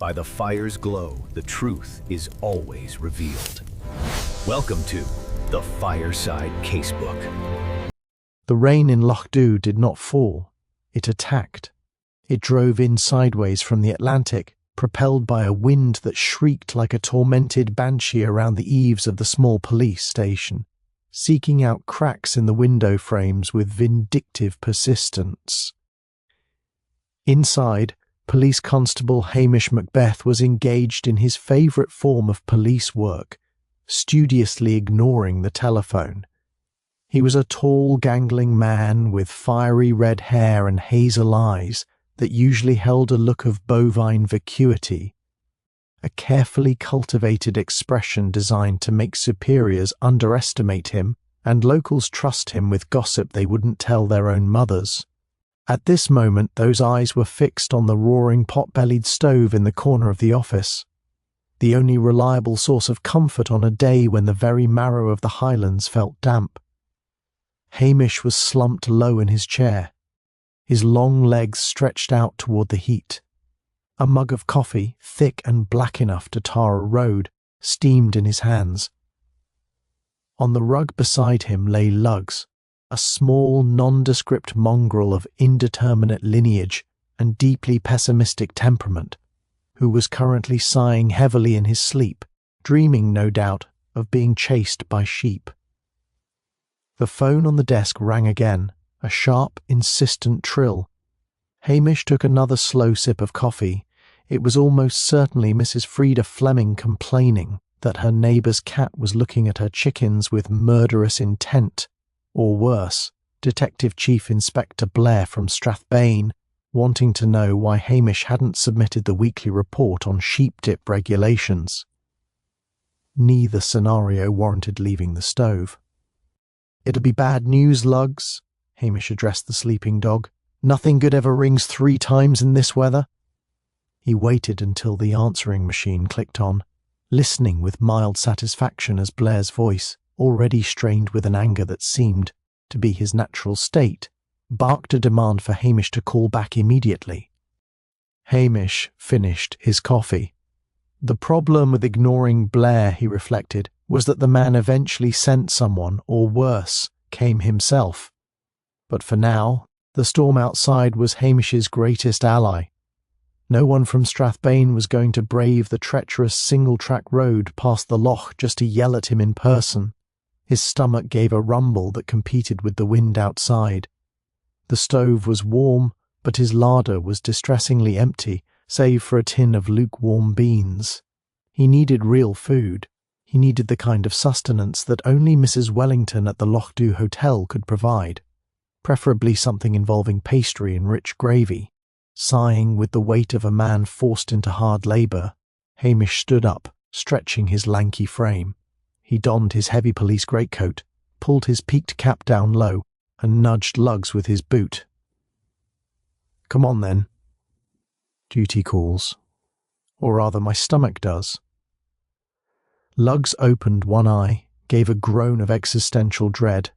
By the fire's glow, the truth is always revealed. Welcome to the Fireside Casebook. The rain in Loch Dhu did not fall, it attacked. It drove in sideways from the Atlantic, propelled by a wind that shrieked like a tormented banshee around the eaves of the small police station, seeking out cracks in the window frames with vindictive persistence. Inside, Police Constable Hamish Macbeth was engaged in his favourite form of police work, studiously ignoring the telephone. He was a tall, gangling man with fiery red hair and hazel eyes that usually held a look of bovine vacuity, a carefully cultivated expression designed to make superiors underestimate him and locals trust him with gossip they wouldn't tell their own mothers. At this moment, those eyes were fixed on the roaring pot-bellied stove in the corner of the office, the only reliable source of comfort on a day when the very marrow of the Highlands felt damp. Hamish was slumped low in his chair, his long legs stretched out toward the heat. A mug of coffee, thick and black enough to tar a road, steamed in his hands. On the rug beside him lay Lugs, a small, nondescript mongrel of indeterminate lineage and deeply pessimistic temperament, who was currently sighing heavily in his sleep, dreaming, no doubt, of being chased by sheep. The phone on the desk rang again, a sharp, insistent trill. Hamish took another slow sip of coffee. It was almost certainly Mrs. Frida Fleming complaining that her neighbour's cat was looking at her chickens with murderous intent. Or worse, Detective Chief Inspector Blair from Strathbane, wanting to know why Hamish hadn't submitted the weekly report on sheep dip regulations. Neither scenario warranted leaving the stove. "It'll be bad news, Lugs," Hamish addressed the sleeping dog. "Nothing good ever rings 3 times in this weather." He waited until the answering machine clicked on, listening with mild satisfaction as Blair's voice, already strained with an anger that seemed to be his natural state, barked a demand for Hamish to call back immediately. Hamish finished his coffee. The problem with ignoring Blair, he reflected, was that the man eventually sent someone, or worse, came himself. But for now, the storm outside was Hamish's greatest ally. No one from Strathbane was going to brave the treacherous single-track road past the loch just to yell at him in person. His stomach gave a rumble that competed with the wind outside. The stove was warm, but his larder was distressingly empty, save for a tin of lukewarm beans. He needed real food. He needed the kind of sustenance that only Mrs. Wellington at the Loch Dhu Hotel could provide, preferably something involving pastry and rich gravy. Sighing with the weight of a man forced into hard labour, Hamish stood up, stretching his lanky frame. He donned his heavy police greatcoat, pulled his peaked cap down low, and nudged Lugs with his boot. "Come on, then." "Duty calls. Or rather, my stomach does." Lugs opened one eye, gave a groan of existential dread,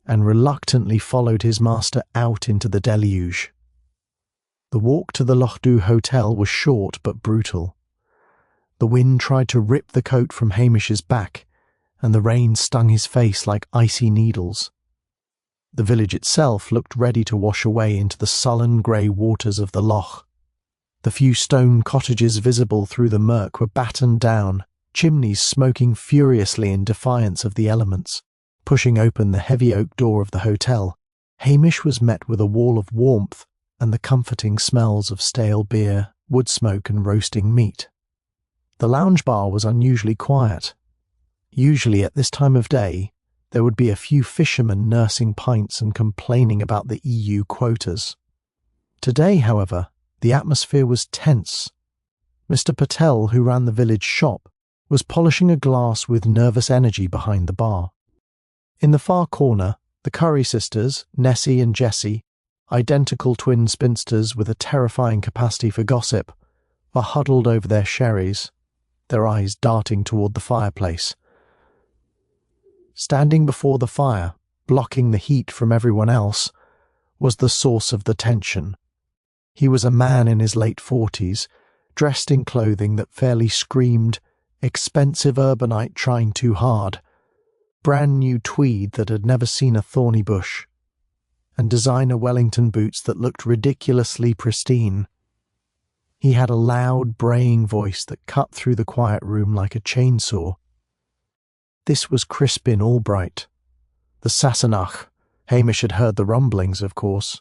and reluctantly followed his master out into the deluge. The walk to the Loch Dhu Hotel was short but brutal. The wind tried to rip the coat from Hamish's back, and the rain stung his face like icy needles. The village itself looked ready to wash away into the sullen grey waters of the loch. The few stone cottages visible through the murk were battened down, chimneys smoking furiously in defiance of the elements. Pushing open the heavy oak door of the hotel, Hamish was met with a wall of warmth and the comforting smells of stale beer, wood smoke and roasting meat. The lounge bar was unusually quiet. Usually at this time of day, there would be a few fishermen nursing pints and complaining about the EU quotas. Today, however, the atmosphere was tense. Mr. Patel, who ran the village shop, was polishing a glass with nervous energy behind the bar. In the far corner, the Curry sisters, Nessie and Jessie, identical twin spinsters with a terrifying capacity for gossip, were huddled over their sherries, their eyes darting toward the fireplace. Standing before the fire, blocking the heat from everyone else, was the source of the tension. He was a man in his late 40s, dressed in clothing that fairly screamed, expensive urbanite trying too hard, brand new tweed that had never seen a thorny bush, and designer Wellington boots that looked ridiculously pristine. He had a loud, braying voice that cut through the quiet room like a chainsaw. This was Crispin Albright, the Sassenach. Hamish had heard the rumblings, of course.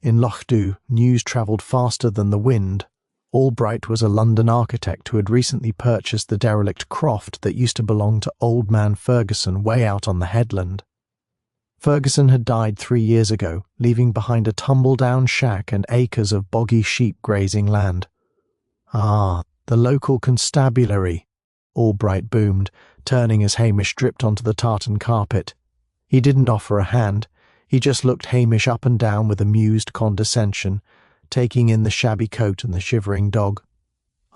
In Lochdu, news travelled faster than the wind. Albright was a London architect who had recently purchased the derelict Croft that used to belong to old man Ferguson way out on the headland. Ferguson had died 3 years ago, leaving behind a tumble-down shack and acres of boggy sheep grazing land. "Ah, the local constabulary," Albright boomed, turning as Hamish dripped onto the tartan carpet. He didn't offer a hand. He just looked Hamish up and down with amused condescension, taking in the shabby coat and the shivering dog.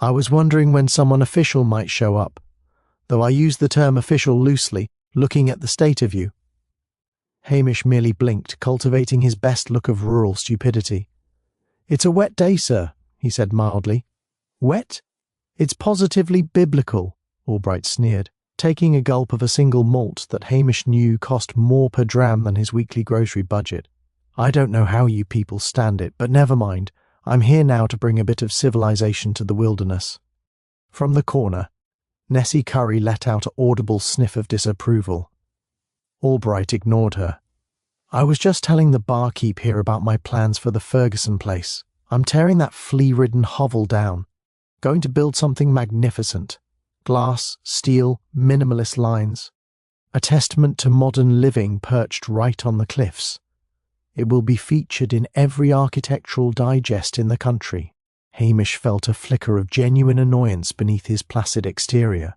"I was wondering when someone official might show up, though I use the term official loosely, looking at the state of you." Hamish merely blinked, cultivating his best look of rural stupidity. "It's a wet day, sir," he said mildly. "Wet? It's positively biblical," Albright sneered, taking a gulp of a single malt that Hamish knew cost more per dram than his weekly grocery budget. "I don't know how you people stand it, but never mind. I'm here now to bring a bit of civilization to the wilderness." From the corner, Nessie Curry let out an audible sniff of disapproval. Albright ignored her. "I was just telling the barkeep here about my plans for the Ferguson place. I'm tearing that flea-ridden hovel down. Going to build something magnificent. Glass, steel, minimalist lines. A testament to modern living perched right on the cliffs. It will be featured in every architectural digest in the country." Hamish felt a flicker of genuine annoyance beneath his placid exterior.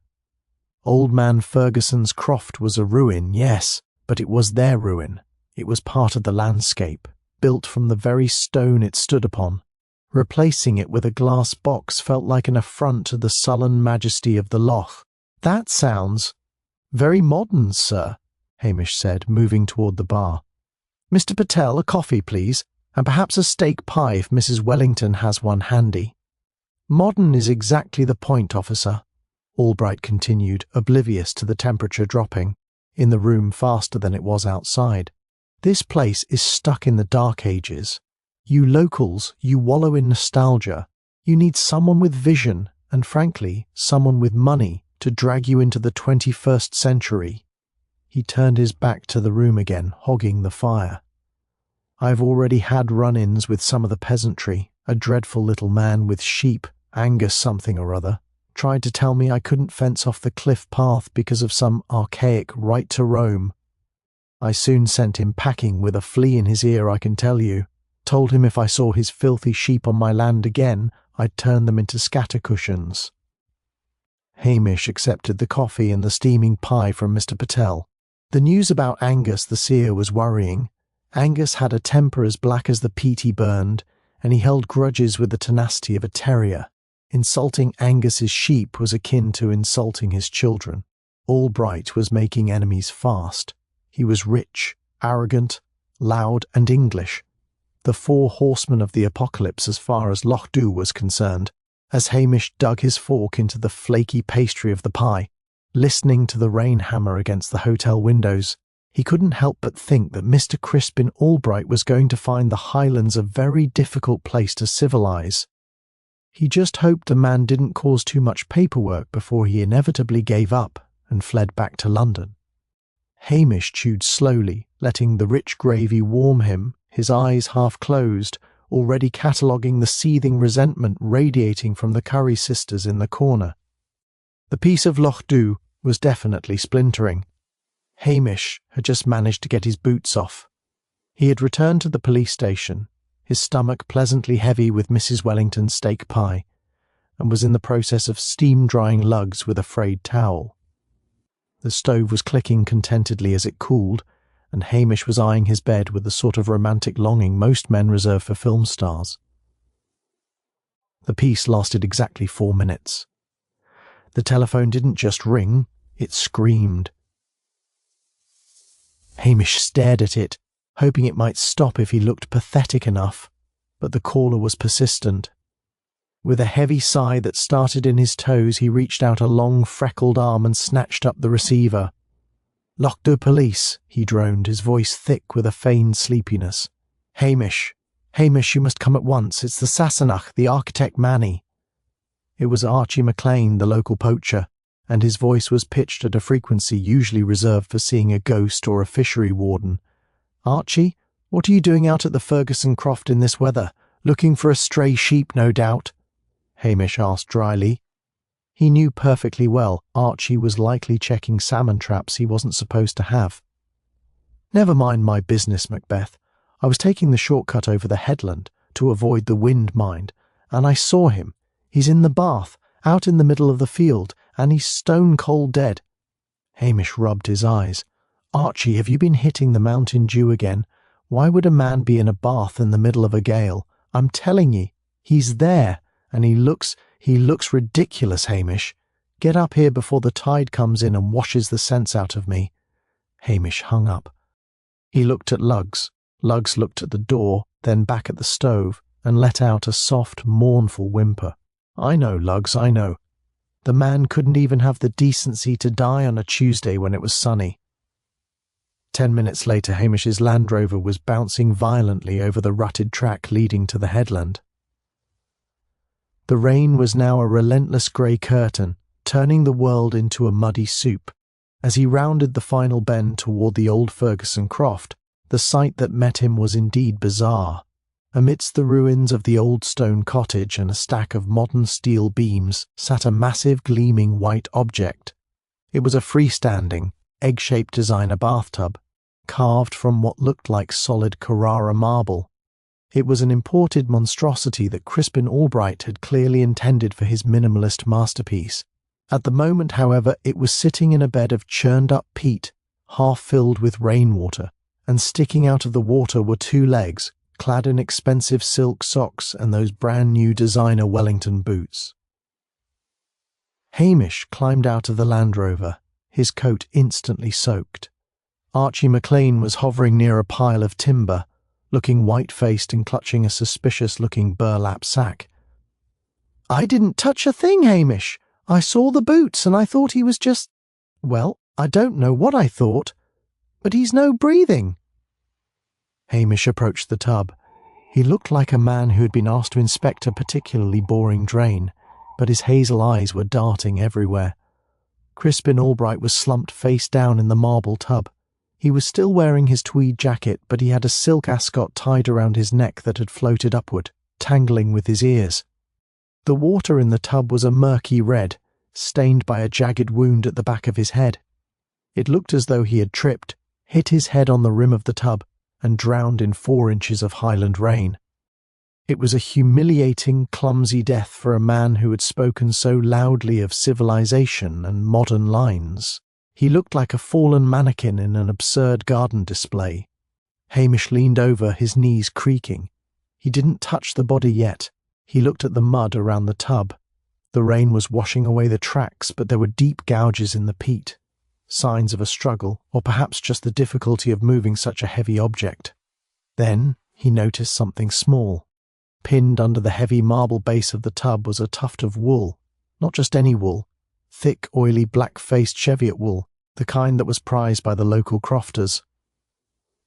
Old man Ferguson's Croft was a ruin, yes, but it was their ruin. It was part of the landscape, built from the very stone it stood upon. Replacing it with a glass box felt like an affront to the sullen majesty of the loch. "That sounds very modern, sir," Hamish said, moving toward the bar. "Mr. Patel, a coffee, please, and perhaps a steak pie if Mrs. Wellington has one handy." "Modern is exactly the point, officer," Albright continued, oblivious to the temperature dropping in the room faster than it was outside. "This place is stuck in the Dark Ages. You locals, you wallow in nostalgia. You need someone with vision, and frankly, someone with money, to drag you into the 21st century. He turned his back to the room again, hogging the fire. "I've already had run-ins with some of the peasantry. A dreadful little man with sheep, Angus something or other, tried to tell me I couldn't fence off the cliff path because of some archaic right to roam. I soon sent him packing with a flea in his ear, I can tell you. Told him if I saw his filthy sheep on my land again, I'd turn them into scatter cushions." Hamish accepted the coffee and the steaming pie from Mr. Patel. The news about Angus the seer was worrying. Angus had a temper as black as the peat he burned, and he held grudges with the tenacity of a terrier. Insulting Angus's sheep was akin to insulting his children. Albright was making enemies fast. He was rich, arrogant, loud, and English. The 4 horsemen of the apocalypse as far as Lochdu was concerned. As Hamish dug his fork into the flaky pastry of the pie, listening to the rain hammer against the hotel windows, he couldn't help but think that Mr. Crispin Albright was going to find the Highlands a very difficult place to civilize. He just hoped the man didn't cause too much paperwork before he inevitably gave up and fled back to London. Hamish chewed slowly, letting the rich gravy warm him, his eyes half closed, already cataloguing the seething resentment radiating from the Curry sisters in the corner. The piece of Lochdu was definitely splintering. Hamish had just managed to get his boots off. He had returned to the police station, his stomach pleasantly heavy with Mrs. Wellington's steak pie, and was in the process of steam-drying lugs with a frayed towel. The stove was clicking contentedly as it cooled, and Hamish was eyeing his bed with the sort of romantic longing most men reserve for film stars. The piece lasted exactly 4 minutes. The telephone didn't just ring, it screamed. Hamish stared at it, hoping it might stop if he looked pathetic enough, but the caller was persistent. With a heavy sigh that started in his toes, he reached out a long, freckled arm and snatched up the receiver. "Loch de Police," he droned, his voice thick with a feigned sleepiness. "Hamish. Hamish, you must come at once. It's the Sassenach, the architect Manny." It was Archie McLean, the local poacher, and his voice was pitched at a frequency usually reserved for seeing a ghost or a fishery warden. "Archie, what are you doing out at the Ferguson Croft in this weather? Looking for a stray sheep, no doubt?" Hamish asked dryly. He knew perfectly well Archie was likely checking salmon traps he wasn't supposed to have. "Never mind my business, Macbeth. I was taking the shortcut over the headland to avoid the wind, mind, and I saw him. He's in the bath, out in the middle of the field, and he's stone cold dead." Hamish rubbed his eyes. "Archie, have you been hitting the Mountain Dew again? Why would a man be in a bath in the middle of a gale? I'm telling ye, he's there, and he looks ridiculous, Hamish. Get up here before the tide comes in and washes the sense out of me." Hamish hung up. He looked at Lugs. Lugs looked at the door, then back at the stove, and let out a soft, mournful whimper. "I know, Lugs, I know. The man couldn't even have the decency to die on a Tuesday when it was sunny." 10 minutes later, Hamish's Land Rover was bouncing violently over the rutted track leading to the headland. The rain was now a relentless grey curtain, turning the world into a muddy soup. As he rounded the final bend toward the old Ferguson Croft, the sight that met him was indeed bizarre. Amidst the ruins of the old stone cottage and a stack of modern steel beams sat a massive gleaming white object. It was a freestanding, egg-shaped designer bathtub, carved from what looked like solid Carrara marble. It was an imported monstrosity that Crispin Albright had clearly intended for his minimalist masterpiece. At the moment, however, it was sitting in a bed of churned-up peat, half filled with rainwater, and sticking out of the water were 2 legs, clad in expensive silk socks and those brand-new designer Wellington boots. Hamish climbed out of the Land Rover, his coat instantly soaked. Archie McLean was hovering near a pile of timber, looking white-faced and clutching a suspicious-looking burlap sack. "I didn't touch a thing, Hamish. I saw the boots and I thought he was just... well, I don't know what I thought, but he's no breathing." Hamish approached the tub. He looked like a man who had been asked to inspect a particularly boring drain, but his hazel eyes were darting everywhere. Crispin Albright was slumped face down in the marble tub. He was still wearing his tweed jacket, but he had a silk ascot tied around his neck that had floated upward, tangling with his ears. The water in the tub was a murky red, stained by a jagged wound at the back of his head. It looked as though he had tripped, hit his head on the rim of the tub, and drowned in 4 inches of Highland rain. It was a humiliating, clumsy death for a man who had spoken so loudly of civilization and modern lines. He looked like a fallen mannequin in an absurd garden display. Hamish leaned over, his knees creaking. He didn't touch the body yet. He looked at the mud around the tub. The rain was washing away the tracks, but there were deep gouges in the peat, signs of a struggle, or perhaps just the difficulty of moving such a heavy object. Then he noticed something small. Pinned under the heavy marble base of the tub was a tuft of wool. Not just any wool. Thick, oily, black-faced Cheviot wool, the kind that was prized by the local crofters.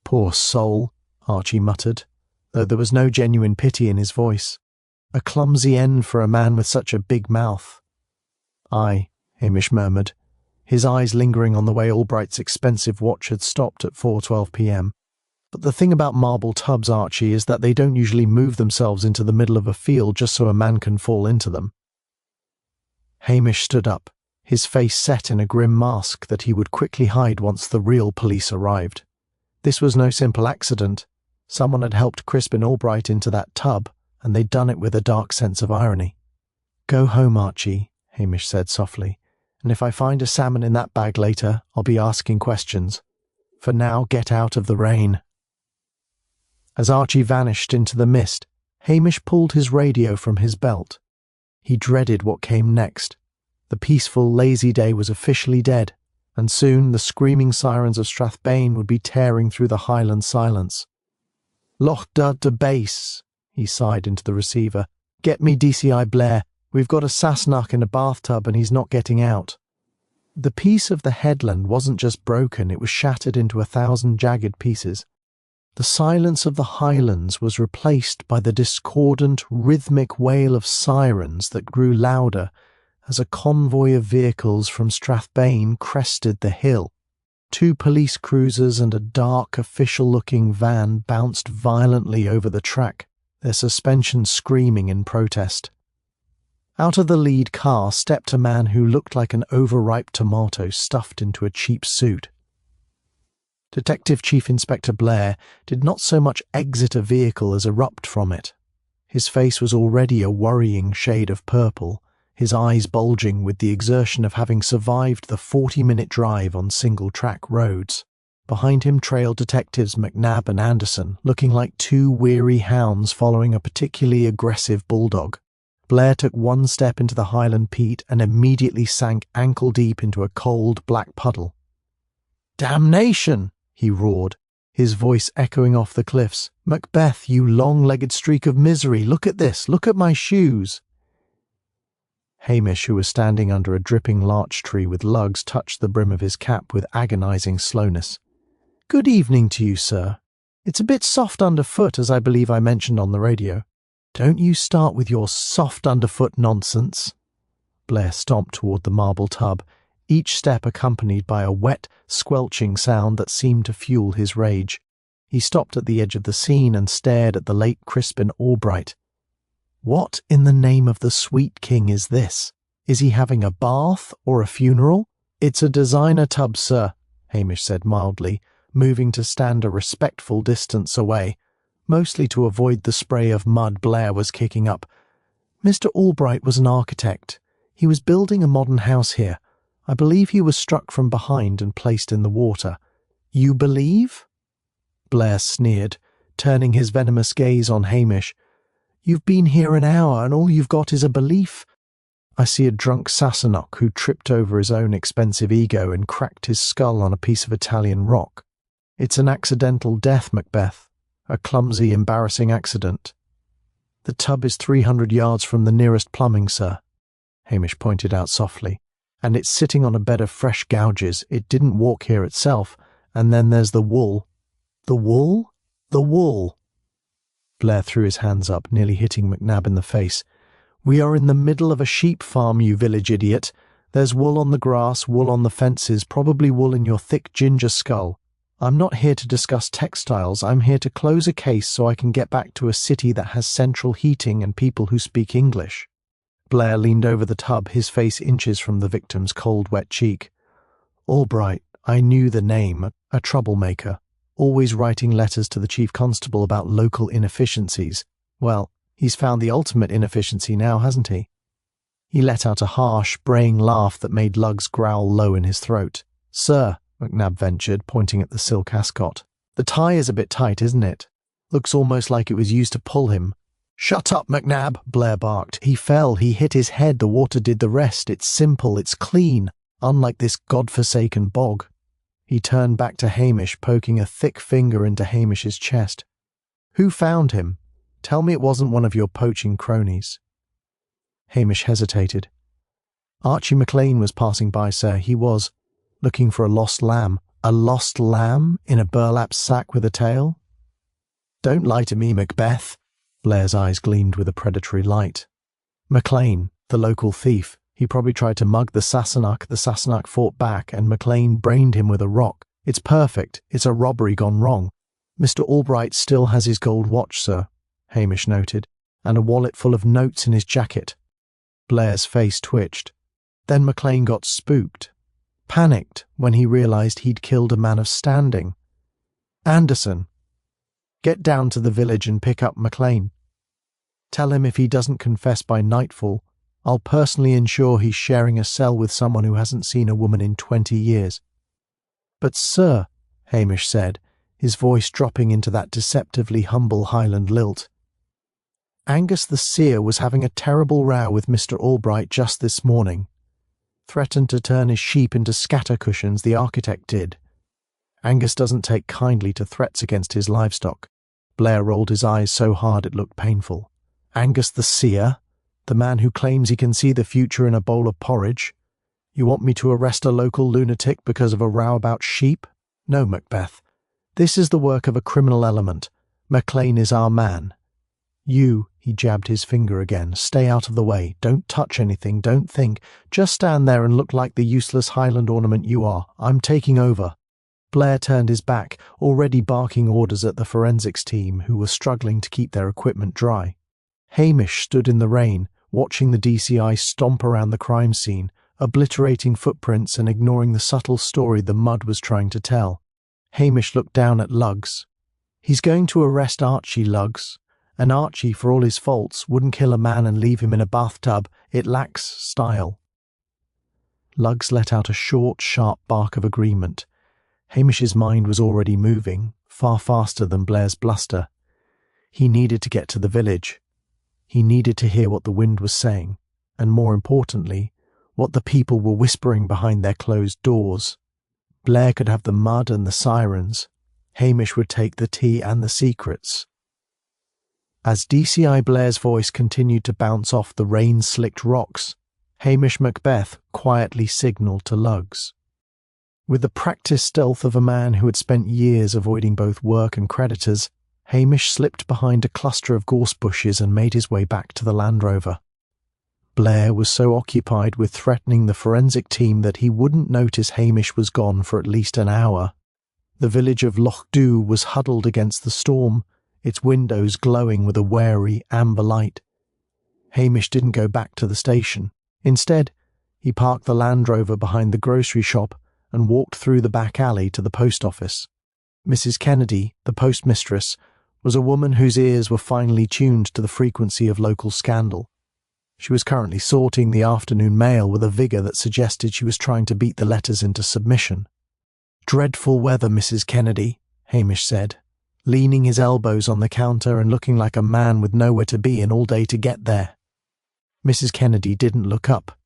"Poor soul," Archie muttered, though there was no genuine pity in his voice. A clumsy end for a man with such a big mouth. "Aye," Hamish murmured, his eyes lingering on the way Albright's expensive watch had stopped at 4:12 p.m. "But the thing about marble tubs, Archie, is that they don't usually move themselves into the middle of a field just so a man can fall into them." Hamish stood up, his face set in a grim mask that he would quickly hide once the real police arrived. This was no simple accident. Someone had helped Crispin Albright into that tub, and they'd done it with a dark sense of irony. "Go home, Archie," Hamish said softly, "and if I find a salmon in that bag later, I'll be asking questions. For now, get out of the rain." As Archie vanished into the mist, Hamish pulled his radio from his belt. He dreaded what came next. The peaceful, lazy day was officially dead, and soon the screaming sirens of Strathbane would be tearing through the Highland silence. "Loch da de base," he sighed into the receiver. Get me DCI Blair. We've got a Sassenach in a bathtub and he's not getting out. The piece of the headland wasn't just broken, it was shattered into 1,000 jagged pieces. The silence of the Highlands was replaced by the discordant, rhythmic wail of sirens that grew louder as a convoy of vehicles from Strathbane crested the hill. 2 police cruisers and a dark, official-looking van bounced violently over the track, their suspension screaming in protest. Out of the lead car stepped a man who looked like an overripe tomato stuffed into a cheap suit. Detective Chief Inspector Blair did not so much exit a vehicle as erupt from it. His face was already a worrying shade of purple, his eyes bulging with the exertion of having survived the 40-minute drive on single-track roads. Behind him trailed Detectives McNabb and Anderson, looking like 2 weary hounds following a particularly aggressive bulldog. Blair took 1 step into the Highland peat and immediately sank ankle-deep into a cold, black puddle. "Damnation!" he roared, his voice echoing off the cliffs. "Macbeth, you long-legged streak of misery, look at this, look at my shoes!" Hamish, who was standing under a dripping larch tree with lugs, touched the brim of his cap with agonizing slowness. "Good evening to you, sir. It's a bit soft underfoot, as I believe I mentioned on the radio." "Don't you start with your soft underfoot nonsense." Blair stomped toward the marble tub, each step accompanied by a wet, squelching sound that seemed to fuel his rage. He stopped at the edge of the scene and stared at the late Crispin Albright. "What in the name of the sweet king is this? Is he having a bath or a funeral?" "It's a designer tub, sir," Hamish said mildly, moving to stand a respectful distance away, mostly to avoid the spray of mud Blair was kicking up. "Mr. Albright was an architect. He was building a modern house here. I believe he was struck from behind and placed in the water." "You believe?" Blair sneered, turning his venomous gaze on Hamish. "You've been here an hour and all you've got is a belief." "I see a drunk Sassenach who tripped over his own expensive ego and cracked his skull on a piece of Italian rock. It's an accidental death, Macbeth. A clumsy, embarrassing accident." "The tub is 300 yards from the nearest plumbing, sir," Hamish pointed out softly. "And it's sitting on a bed of fresh gouges. It didn't walk here itself. And then there's the wool." "The wool? The wool!" Blair threw his hands up, nearly hitting McNabb in the face. "We are in the middle of a sheep farm, you village idiot. There's wool on the grass, wool on the fences, probably wool in your thick ginger skull. I'm not here to discuss textiles. I'm here to close a case so I can get back to a city that has central heating and people who speak English." Blair leaned over the tub, his face inches from the victim's cold, wet cheek. "Albright, I knew the name, a troublemaker, always writing letters to the chief constable about local inefficiencies. Well, he's found the ultimate inefficiency now, hasn't he?" He let out a harsh, braying laugh that made Lugs growl low in his throat. "Sir," McNabb ventured, pointing at the silk ascot, "the tie is a bit tight, isn't it? Looks almost like it was used to pull him." "Shut up, McNabb," Blair barked. "He fell, he hit his head, the water did the rest. It's simple, it's clean, unlike this godforsaken bog." He turned back to Hamish, poking a thick finger into Hamish's chest. "Who found him? Tell me it wasn't one of your poaching cronies." Hamish hesitated. "Archie McLean was passing by, sir. He was looking for a lost lamb." "A lost lamb in a burlap sack with a tail?" "Don't lie to me, Macbeth." Blair's eyes gleamed with a predatory light. "McLean, the local thief. He probably tried to mug the Sassenach fought back, and McLean brained him with a rock. It's perfect. It's a robbery gone wrong." "Mr. Albright still has his gold watch, sir," Hamish noted, "and a wallet full of notes in his jacket." Blair's face twitched. Then McLean got spooked, panicked when he realized he'd killed a man of standing. "Anderson, get down to the village and pick up McLean. Tell him if he doesn't confess by nightfall, I'll personally ensure he's sharing a cell with someone who hasn't seen a woman in 20 years. "But sir," Hamish said, his voice dropping into that deceptively humble Highland lilt, "Angus the seer was having a terrible row with Mr. Albright just this morning. Threatened to turn his sheep into scatter cushions, the architect did. Angus doesn't take kindly to threats against his livestock." Blair rolled his eyes so hard it looked painful. Angus the seer, the man who claims he can see the future in a bowl of porridge. You want me to arrest a local lunatic because of a row about sheep? No, Macbeth. This is the work of a criminal element. MacLean is our man. You, he jabbed his finger again, stay out of the way. Don't touch anything, don't think. Just stand there and look like the useless Highland ornament you are. I'm taking over. Blair turned his back, already barking orders at the forensics team, who were struggling to keep their equipment dry. Hamish stood in the rain, watching the DCI stomp around the crime scene, obliterating footprints and ignoring the subtle story the mud was trying to tell. Hamish looked down at Luggs. He's going to arrest Archie, Luggs. And Archie, for all his faults, wouldn't kill a man and leave him in a bathtub. It lacks style. Luggs let out a short, sharp bark of agreement. Hamish's mind was already moving, far faster than Blair's bluster. He needed to get to the village. He needed to hear what the wind was saying, and more importantly, what the people were whispering behind their closed doors. Blair could have the mud and the sirens. Hamish would take the tea and the secrets. As DCI Blair's voice continued to bounce off the rain-slicked rocks, Hamish Macbeth quietly signalled to Luggs. With the practiced stealth of a man who had spent years avoiding both work and creditors, Hamish slipped behind a cluster of gorse bushes and made his way back to the Land Rover. Blair was so occupied with threatening the forensic team that he wouldn't notice Hamish was gone for at least an hour. The village of Loch Dhu was huddled against the storm, its windows glowing with a wary amber light. Hamish didn't go back to the station. Instead, he parked the Land Rover behind the grocery shop and walked through the back alley to the post office. Mrs. Kennedy, the postmistress, was a woman whose ears were finely tuned to the frequency of local scandal. She was currently sorting the afternoon mail with a vigour that suggested she was trying to beat the letters into submission. "Dreadful weather, Mrs. Kennedy," Hamish said, leaning his elbows on the counter and looking like a man with nowhere to be and all day to get there. Mrs. Kennedy didn't look up.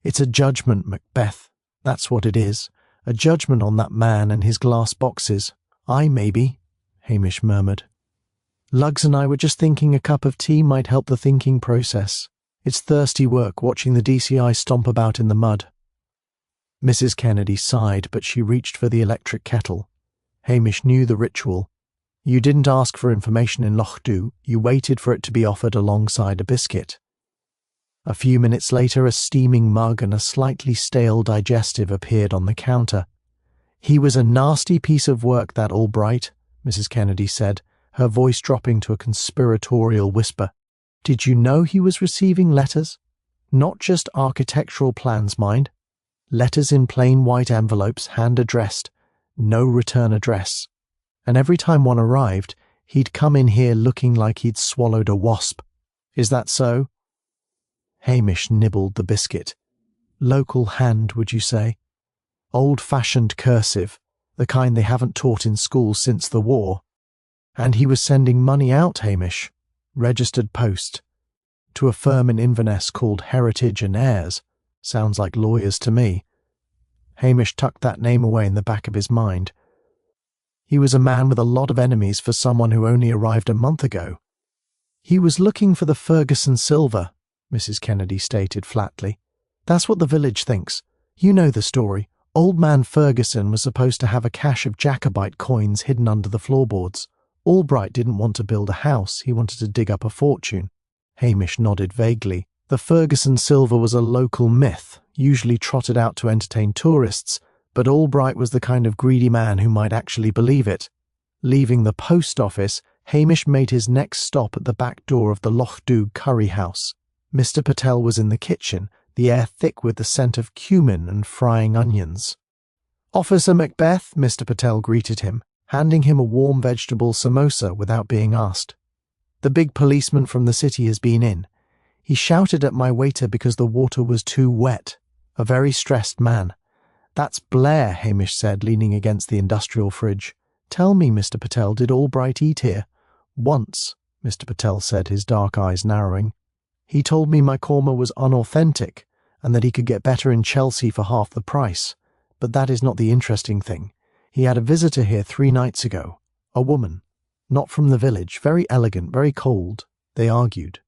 "It's a judgment, Macbeth. That's what it is. A judgment on that man and his glass boxes. Maybe," Hamish murmured. "Luggs and I were just thinking a cup of tea might help the thinking process. It's thirsty work watching the DCI stomp about in the mud." Mrs. Kennedy sighed, but she reached for the electric kettle. Hamish knew the ritual. You didn't ask for information in Loch Dhu, you waited for it to be offered alongside a biscuit. A few minutes later, a steaming mug and a slightly stale digestive appeared on the counter. "He was a nasty piece of work, that Albright," Mrs. Kennedy said, her voice dropping to a conspiratorial whisper. "Did you know he was receiving letters? Not just architectural plans, mind. Letters in plain white envelopes, hand-addressed, no return address. And every time one arrived, he'd come in here looking like he'd swallowed a wasp. Is that so?" Hamish nibbled the biscuit. "Local hand, would you say? Old-fashioned cursive, the kind they haven't taught in school since the war. And he was sending money out, Hamish, registered post, to a firm in Inverness called Heritage and Heirs. Sounds like lawyers to me." Hamish tucked that name away in the back of his mind. He was a man with a lot of enemies for someone who only arrived a month ago. "He was looking for the Ferguson silver," Mrs. Kennedy stated flatly. "That's what the village thinks. You know the story. Old man Ferguson was supposed to have a cache of Jacobite coins hidden under the floorboards. Albright didn't want to build a house, he wanted to dig up a fortune." Hamish nodded vaguely. The Ferguson silver was a local myth, usually trotted out to entertain tourists, but Albright was the kind of greedy man who might actually believe it. Leaving the post office, Hamish made his next stop at the back door of the Loch Dhu curry house. Mr. Patel was in the kitchen, the air thick with the scent of cumin and frying onions. "Officer Macbeth," Mr. Patel greeted him, handing him a warm vegetable samosa without being asked. "The big policeman from the city has been in. He shouted at my waiter because the water was too wet. A very stressed man." "That's Blair," Hamish said, leaning against the industrial fridge. "Tell me, Mr. Patel, did Albright eat here?" "Once," Mr. Patel said, his dark eyes narrowing. "He told me my korma was unauthentic and that he could get better in Chelsea for half the price. But that is not the interesting thing. He had a visitor here 3 nights ago. A woman. Not from the village. Very elegant, very cold. They argued.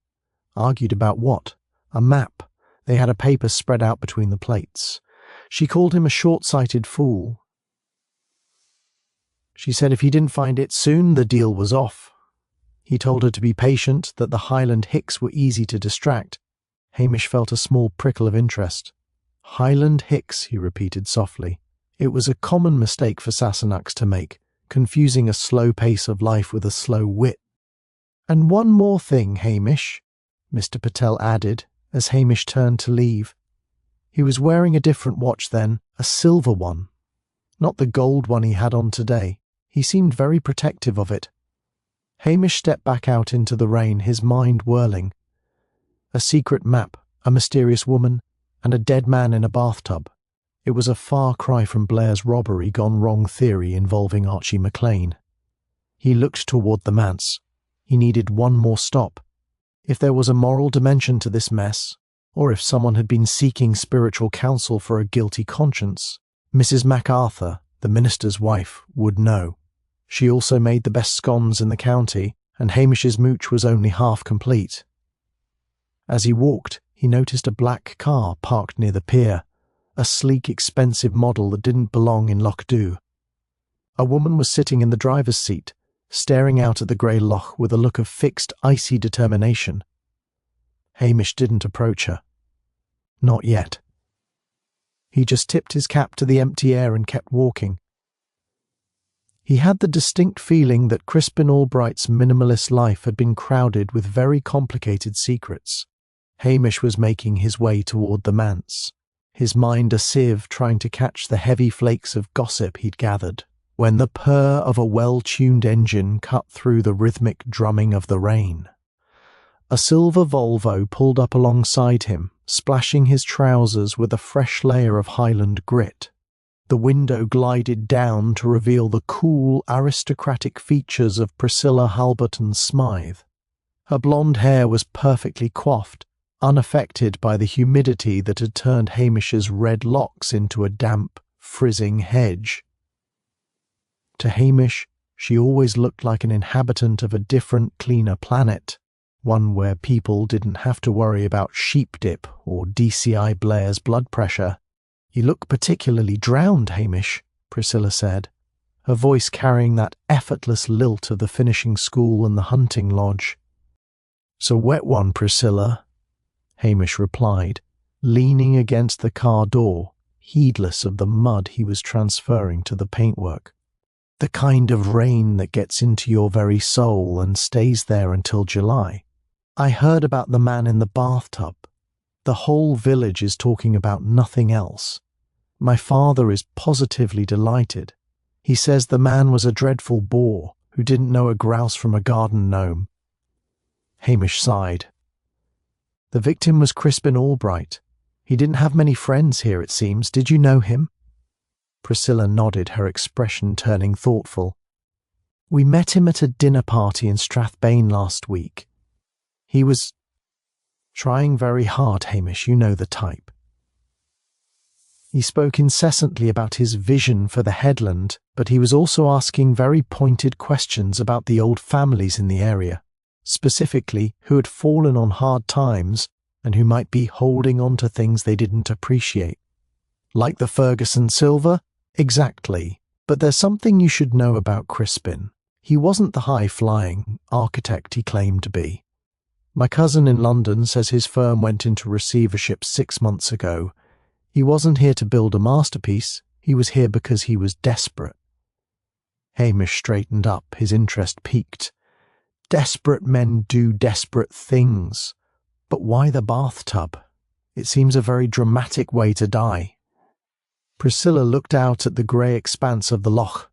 Argued about what? A map. They had a paper spread out between the plates. She called him a short-sighted fool. She said if he didn't find it soon, the deal was off. He told her to be patient, that the Highland hicks were easy to distract. Hamish felt a small prickle of interest. Highland hicks, he repeated softly. It was a common mistake for Sassenachs to make, confusing a slow pace of life with a slow wit. "And one more thing, Hamish," Mr. Patel added, as Hamish turned to leave. He was wearing a different watch then, a silver one. Not the gold one he had on today. He seemed very protective of it. Hamish stepped back out into the rain, his mind whirling. A secret map, a mysterious woman, and a dead man in a bathtub. It was a far cry from Blair's robbery gone wrong theory involving Archie MacLean. He looked toward the manse. He needed one more stop. If there was a moral dimension to this mess, or if someone had been seeking spiritual counsel for a guilty conscience, Mrs. MacArthur, the minister's wife, would know. She also made the best scones in the county, and Hamish's mooch was only half complete. As he walked, he noticed a black car parked near the pier, a sleek, expensive model that didn't belong in Loch Dhu. A woman was sitting in the driver's seat, staring out at the grey loch with a look of fixed, icy determination. Hamish didn't approach her. Not yet. He just tipped his cap to the empty air and kept walking. He had the distinct feeling that Crispin Albright's minimalist life had been crowded with very complicated secrets. Hamish was making his way toward the manse, his mind a sieve trying to catch the heavy flakes of gossip he'd gathered, when the purr of a well-tuned engine cut through the rhythmic drumming of the rain. A silver Volvo pulled up alongside him, splashing his trousers with a fresh layer of Highland grit. The window glided down to reveal the cool, aristocratic features of Priscilla Halberton Smythe. Her blonde hair was perfectly coiffed, unaffected by the humidity that had turned Hamish's red locks into a damp, frizzing hedge. To Hamish, she always looked like an inhabitant of a different, cleaner planet, one where people didn't have to worry about sheep dip or DCI Blair's blood pressure. "You look particularly drowned, Hamish," Priscilla said, her voice carrying that effortless lilt of the finishing school and the hunting lodge. "It's a wet one, Priscilla," Hamish replied, leaning against the car door, heedless of the mud he was transferring to the paintwork. "The kind of rain that gets into your very soul and stays there until July. I heard about the man in the bathtub. The whole village is talking about nothing else. My father is positively delighted. He says the man was a dreadful bore who didn't know a grouse from a garden gnome." Hamish sighed. "The victim was Crispin Albright. He didn't have many friends here, it seems. Did you know him?" Priscilla nodded, her expression turning thoughtful. "We met him at a dinner party in Strathbane last week. He was trying very hard, Hamish, you know the type. He spoke incessantly about his vision for the headland, but he was also asking very pointed questions about the old families in the area, specifically who had fallen on hard times and who might be holding on to things they didn't appreciate. Like the Ferguson silver? Exactly. But there's something you should know about Crispin. He wasn't the high-flying architect he claimed to be. My cousin in London says his firm went into receivership 6 months ago. He wasn't here to build a masterpiece. He was here because he was desperate." Hamish straightened up, his interest piqued. Desperate men do desperate things. But why the bathtub? It seems a very dramatic way to die. Priscilla looked out at the grey expanse of the loch.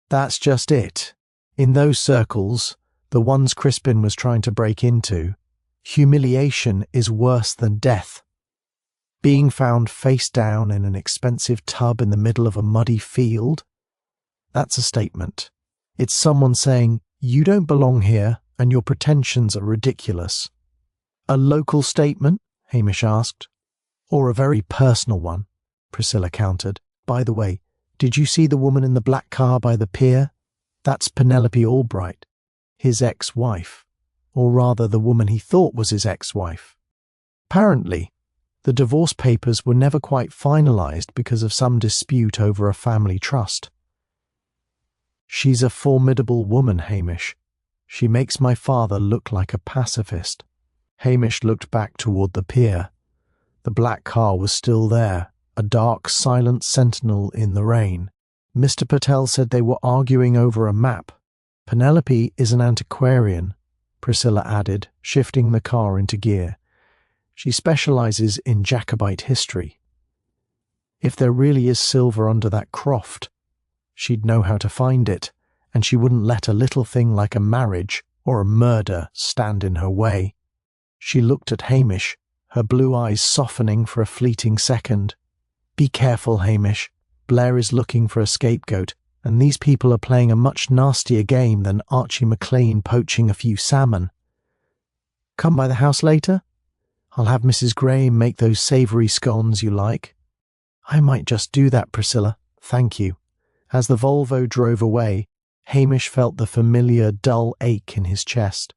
"That's just it. In those circles, the ones Crispin was trying to break into, humiliation is worse than death. Being found face down in an expensive tub in the middle of a muddy field? That's a statement. It's someone saying, you don't belong here and your pretensions are ridiculous." "A local statement?" Hamish asked. "Or a very personal one," Priscilla countered. "By the way, did you see the woman in the black car by the pier? That's Penelope Albright, his ex-wife. or rather the woman he thought was his ex-wife. Apparently, the divorce papers were never quite finalized because of some dispute over a family trust. "She's a formidable woman, Hamish. She makes my father look like a pacifist." Hamish looked back toward the pier. The black car was still there, a dark, silent sentinel in the rain. Mr. Patel said they were arguing over a map. "Penelope is an antiquarian," Priscilla added, shifting the car into gear. "She specializes in Jacobite history. If there really is silver under that croft, she'd know how to find it, and she wouldn't let a little thing like a marriage or a murder stand in her way." She looked at Hamish, her blue eyes softening for a fleeting second. "Be careful, Hamish. Blair is looking for a scapegoat, and these people are playing a much nastier game than Archie McLean poaching a few salmon. Come by the house later? I'll have Mrs. Graham make those savoury scones you like." "I might just do that, Priscilla. Thank you." As the Volvo drove away, Hamish felt the familiar dull ache in his chest.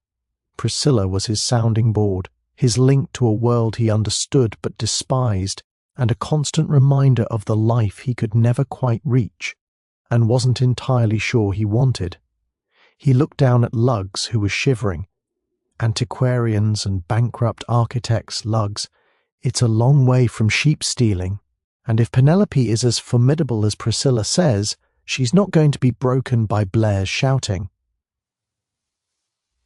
Priscilla was his sounding board, his link to a world he understood but despised, and a constant reminder of the life he could never quite reach, and wasn't entirely sure he wanted. He looked down at Lugs, who was shivering. Antiquarians and bankrupt architects, Lugs. It's a long way from sheep stealing, and if Penelope is as formidable as Priscilla says, she's not going to be broken by Blair's shouting.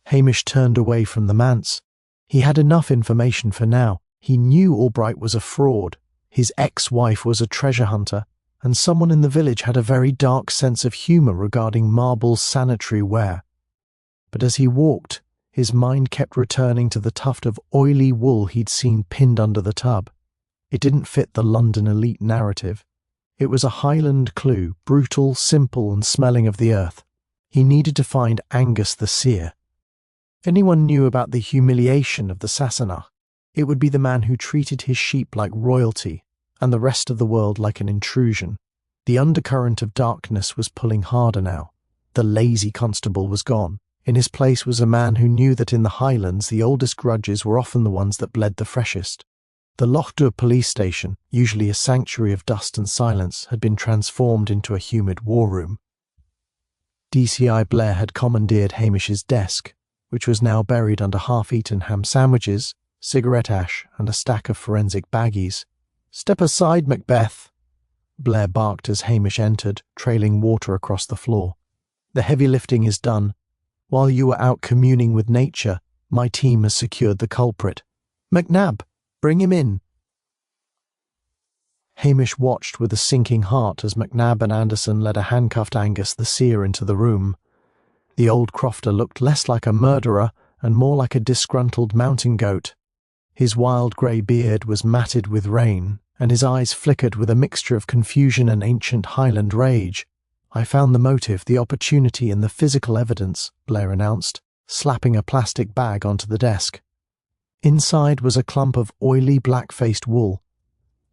Hamish turned away from the manse. He had enough information for now. He knew Albright was a fraud, his ex-wife was a treasure hunter, and someone in the village had a very dark sense of humour regarding Marble's sanitary ware. But as he walked, his mind kept returning to the tuft of oily wool he'd seen pinned under the tub. It didn't fit the London elite narrative. It was a Highland clue, brutal, simple, and smelling of the earth. He needed to find Angus the seer. If anyone knew about the humiliation of the Sassenach, it would be the man who treated his sheep like royalty and the rest of the world like an intrusion. The undercurrent of darkness was pulling harder now. The lazy constable was gone. In his place was a man who knew that in the Highlands the oldest grudges were often the ones that bled the freshest. The Lochdur police station, usually a sanctuary of dust and silence, had been transformed into a humid war room. DCI Blair had commandeered Hamish's desk, which was now buried under half-eaten ham sandwiches, cigarette ash, and a stack of forensic baggies. "Step aside, Macbeth," Blair barked as Hamish entered, trailing water across the floor. "The heavy lifting is done. While you were out communing with nature, my team has secured the culprit. McNab, bring him in." Hamish watched with a sinking heart as McNab and Anderson led a handcuffed Angus the seer into the room. The old crofter looked less like a murderer and more like a disgruntled mountain goat. His wild grey beard was matted with rain, and his eyes flickered with a mixture of confusion and ancient Highland rage. "I found the motive, the opportunity, and the physical evidence," Blair announced, slapping a plastic bag onto the desk. Inside was a clump of oily black-faced wool.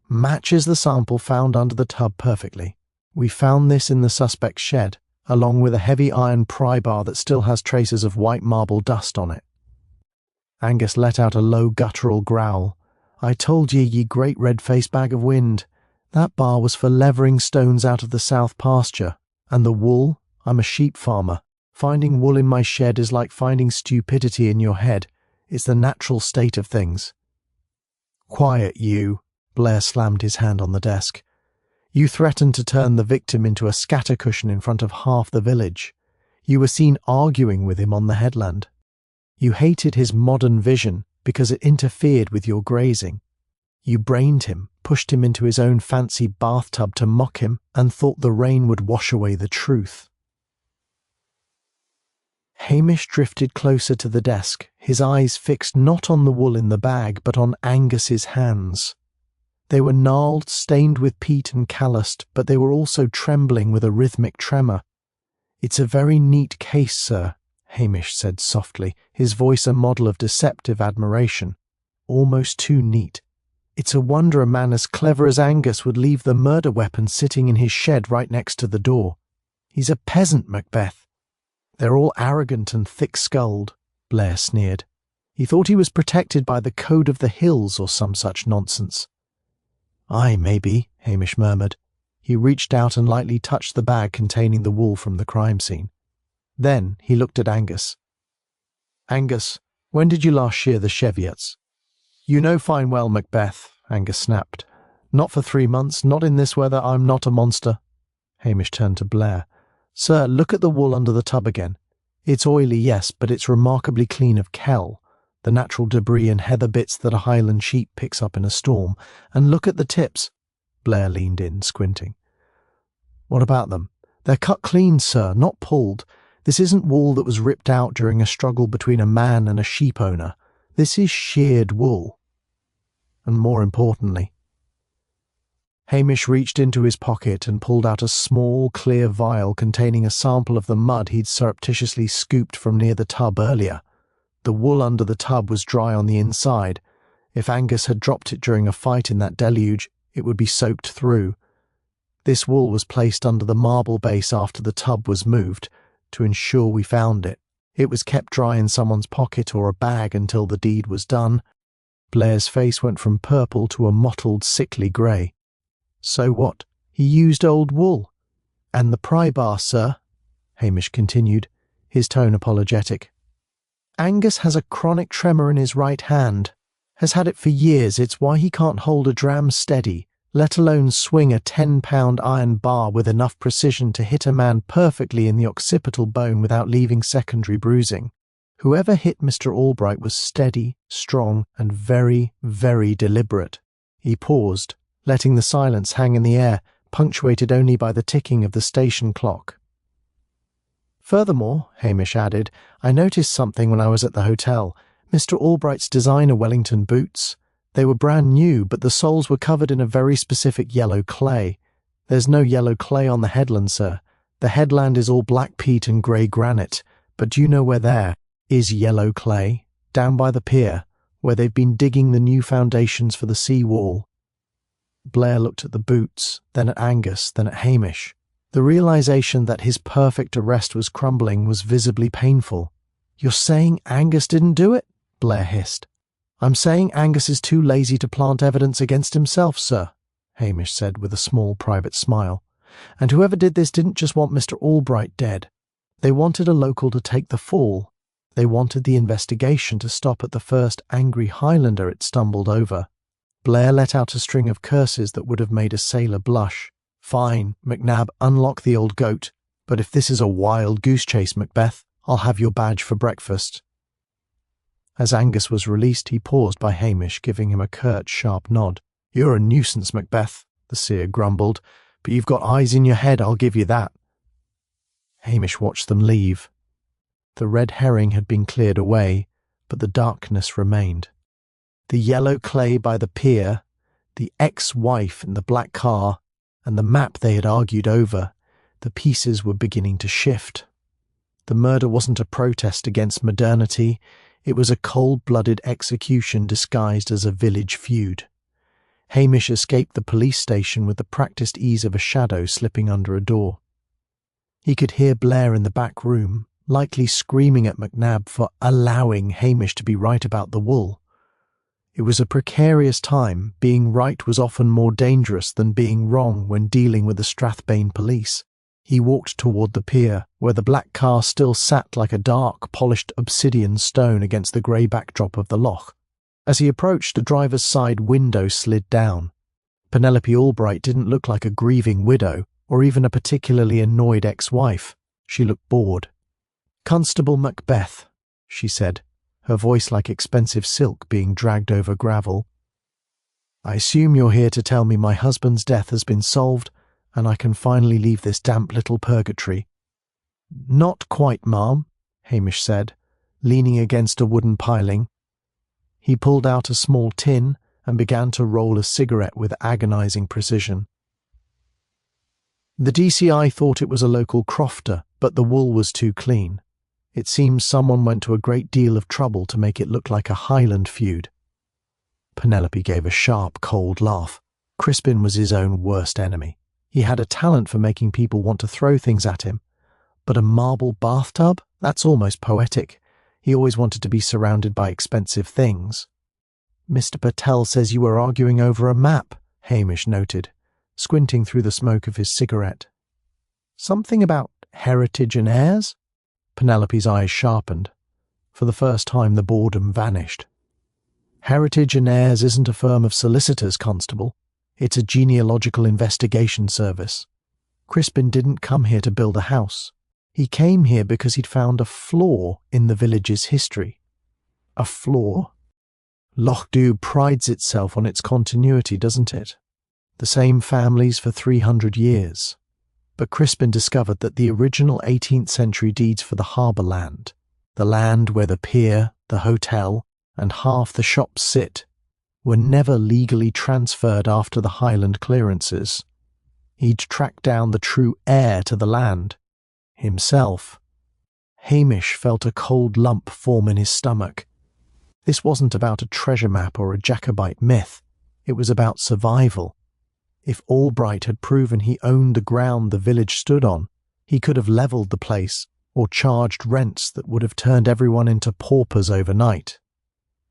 "Matches the sample found under the tub perfectly. We found this in the suspect's shed, along with a heavy iron pry bar that still has traces of white marble dust on it." Angus let out a low guttural growl. "I told ye great red-faced bag of wind. That bar was for levering stones out of the south pasture. And the wool? I'm a sheep farmer. Finding wool in my shed is like finding stupidity in your head. It's the natural state of things." "Quiet, you," Blair slammed his hand on the desk. "You threatened to turn the victim into a scattercushion in front of half the village. You were seen arguing with him on the headland. You hated his modern vision because it interfered with your grazing. You brained him, pushed him into his own fancy bathtub to mock him, and thought the rain would wash away the truth." Hamish drifted closer to the desk, his eyes fixed not on the wool in the bag, but on Angus's hands. They were gnarled, stained with peat and calloused, but they were also trembling with a rhythmic tremor. "It's a very neat case, sir," Hamish said softly, his voice a model of deceptive admiration. "Almost too neat. It's a wonder a man as clever as Angus would leave the murder weapon sitting in his shed right next to the door. He's a peasant, Macbeth. They're all arrogant and thick-skulled. Blair sneered. He thought he was protected by the code of the hills or some such nonsense. Aye, maybe, Hamish murmured. He reached out and lightly touched the bag containing the wool from the crime scene. Then he looked at Angus. Angus, when did you last shear the Cheviots? You know fine well, Macbeth, Angus snapped. Not for 3 months, not in this weather, I'm not a monster. Hamish turned to Blair. Sir, look at the wool under the tub again. It's oily, yes, but it's remarkably clean of kell, the natural debris and heather bits that a Highland sheep picks up in a storm. And look at the tips. Blair leaned in, squinting. What about them? They're cut clean, sir, not pulled. This isn't wool that was ripped out during a struggle between a man and a sheep owner. This is sheared wool. And more importantly, Hamish reached into his pocket and pulled out a small, clear vial containing a sample of the mud he'd surreptitiously scooped from near the tub earlier. The wool under the tub was dry on the inside. If Angus had dropped it during a fight in that deluge, it would be soaked through. This wool was placed under the marble base after the tub was moved, to ensure we found it. It was kept dry in someone's pocket or a bag until the deed was done. Blair's face went from purple to a mottled, sickly grey. So what? He used old wool. And the pry bar, sir, Hamish continued, his tone apologetic. Angus has a chronic tremor in his right hand. Has had it for years. It's why he can't hold a dram steady, let alone swing a 10-pound iron bar with enough precision to hit a man perfectly in the occipital bone without leaving secondary bruising. Whoever hit Mr. Albright was steady, strong, and very, very deliberate. He paused, letting the silence hang in the air, punctuated only by the ticking of the station clock. Furthermore, Hamish added, I noticed something when I was at the hotel. Mr. Albright's designer Wellington boots. They were brand new, but the soles were covered in a very specific yellow clay. There's no yellow clay on the headland, sir. The headland is all black peat and grey granite, but do you know where there is yellow clay? Down by the pier, where they've been digging the new foundations for the sea wall. Blair looked at the boots, then at Angus, then at Hamish. The realization that his perfect arrest was crumbling was visibly painful. You're saying Angus didn't do it? Blair hissed. I'm saying Angus is too lazy to plant evidence against himself, sir, Hamish said with a small private smile. And whoever did this didn't just want Mr. Albright dead. They wanted a local to take the fall. They wanted the investigation to stop at the first angry Highlander it stumbled over. Blair let out a string of curses that would have made a sailor blush. Fine, McNab, unlock the old goat. But if this is a wild goose chase, Macbeth, I'll have your badge for breakfast. As Angus was released, he paused by Hamish, giving him a curt, sharp nod. You're a nuisance, Macbeth, the seer grumbled, but you've got eyes in your head, I'll give you that. Hamish watched them leave. The red herring had been cleared away, but the darkness remained. The yellow clay by the pier, the ex-wife in the black car, and the map they had argued over, the pieces were beginning to shift. The murder wasn't a protest against modernity, it was a cold-blooded execution disguised as a village feud. Hamish escaped the police station with the practiced ease of a shadow slipping under a door. He could hear Blair in the back room, likely screaming at McNab for allowing Hamish to be right about the wool. It was a precarious time. Being right was often more dangerous than being wrong when dealing with the Strathbane police. He walked toward the pier, where the black car still sat like a dark, polished obsidian stone against the grey backdrop of the loch. As he approached, the driver's side window slid down. Penelope Albright didn't look like a grieving widow, or even a particularly annoyed ex-wife. She looked bored. Constable Macbeth, she said, her voice like expensive silk being dragged over gravel. I assume you're here to tell me my husband's death has been solved, and I can finally leave this damp little purgatory. Not quite, ma'am, Hamish said, leaning against a wooden piling. He pulled out a small tin and began to roll a cigarette with agonizing precision. The DCI thought it was a local crofter, but the wool was too clean. It seems someone went to a great deal of trouble to make it look like a Highland feud. Penelope gave a sharp, cold laugh. Crispin was his own worst enemy. He had a talent for making people want to throw things at him. But a marble bathtub? That's almost poetic. He always wanted to be surrounded by expensive things. "Mr. Patel says you were arguing over a map," Hamish noted, squinting through the smoke of his cigarette. "Something about heritage and heirs?" Penelope's eyes sharpened. For the first time, the boredom vanished. "Heritage and Heirs isn't a firm of solicitors, Constable. It's a genealogical investigation service. Crispin didn't come here to build a house. He came here because he'd found a flaw in the village's history." "A flaw?" "Loch Dubh prides itself on its continuity, doesn't it? The same families for 300 years. But Crispin discovered that the original 18th century deeds for the harbour land, the land where the pier, the hotel, and half the shops sit, were never legally transferred after the Highland clearances. He'd tracked down the true heir to the land. Himself." Hamish felt a cold lump form in his stomach. This wasn't about a treasure map or a Jacobite myth. It was about survival. If Albright had proven he owned the ground the village stood on, he could have levelled the place or charged rents that would have turned everyone into paupers overnight.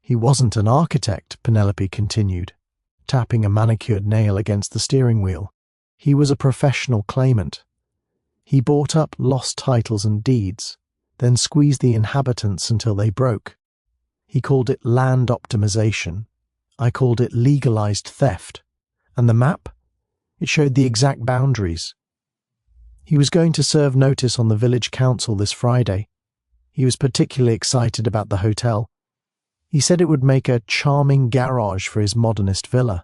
"He wasn't an architect," Penelope continued, tapping a manicured nail against the steering wheel. "He was a professional claimant. He bought up lost titles and deeds, then squeezed the inhabitants until they broke. He called it land optimization. I called it legalized theft. And the map? It showed the exact boundaries. He was going to serve notice on the village council this Friday. He was particularly excited about the hotel. He said it would make a charming garage for his modernist villa."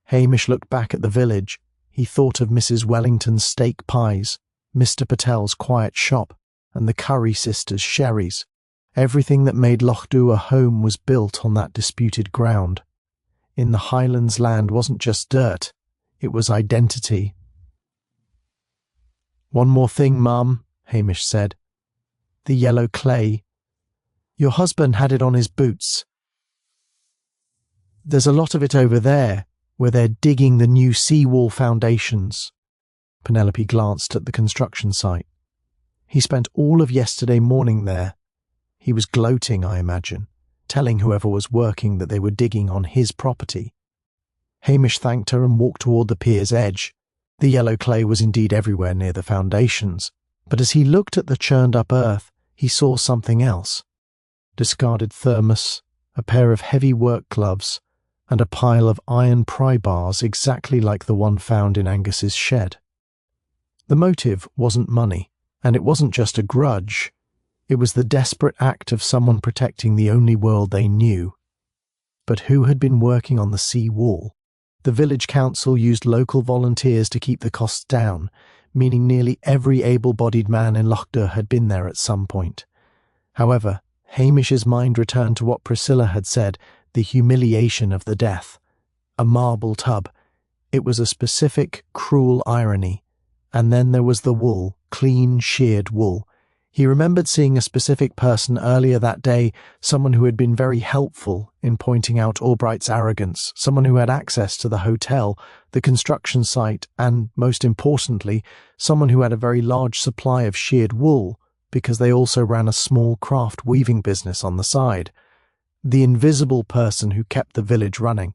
Hamish looked back at the village. He thought of Mrs. Wellington's steak pies, Mr. Patel's quiet shop, and the Curry sisters' sherries. Everything that made Loch Dubh a home was built on that disputed ground. In the Highlands, land wasn't just dirt, it was identity. "One more thing, Mum," Hamish said. "The yellow clay. Your husband had it on his boots. There's a lot of it over there, where they're digging the new seawall foundations." Penelope glanced at the construction site. "He spent all of yesterday morning there. He was gloating, I imagine, telling whoever was working that they were digging on his property." Hamish thanked her and walked toward the pier's edge. The yellow clay was indeed everywhere near the foundations, but as he looked at the churned-up earth, he saw something else. Discarded thermos, a pair of heavy work gloves, and a pile of iron pry bars exactly like the one found in Angus's shed. The motive wasn't money, and it wasn't just a grudge. It was the desperate act of someone protecting the only world they knew. But who had been working on the sea wall? The village council used local volunteers to keep the costs down, meaning nearly every able-bodied man in Loch Dubh had been there at some point. However, Hamish's mind returned to what Priscilla had said, the humiliation of the death. A marble tub. It was a specific, cruel irony. And then there was the wool, clean, sheared wool. He remembered seeing a specific person earlier that day, someone who had been very helpful in pointing out Albright's arrogance, someone who had access to the hotel, the construction site, and, most importantly, someone who had a very large supply of sheared wool, because they also ran a small craft weaving business on the side. The invisible person who kept the village running.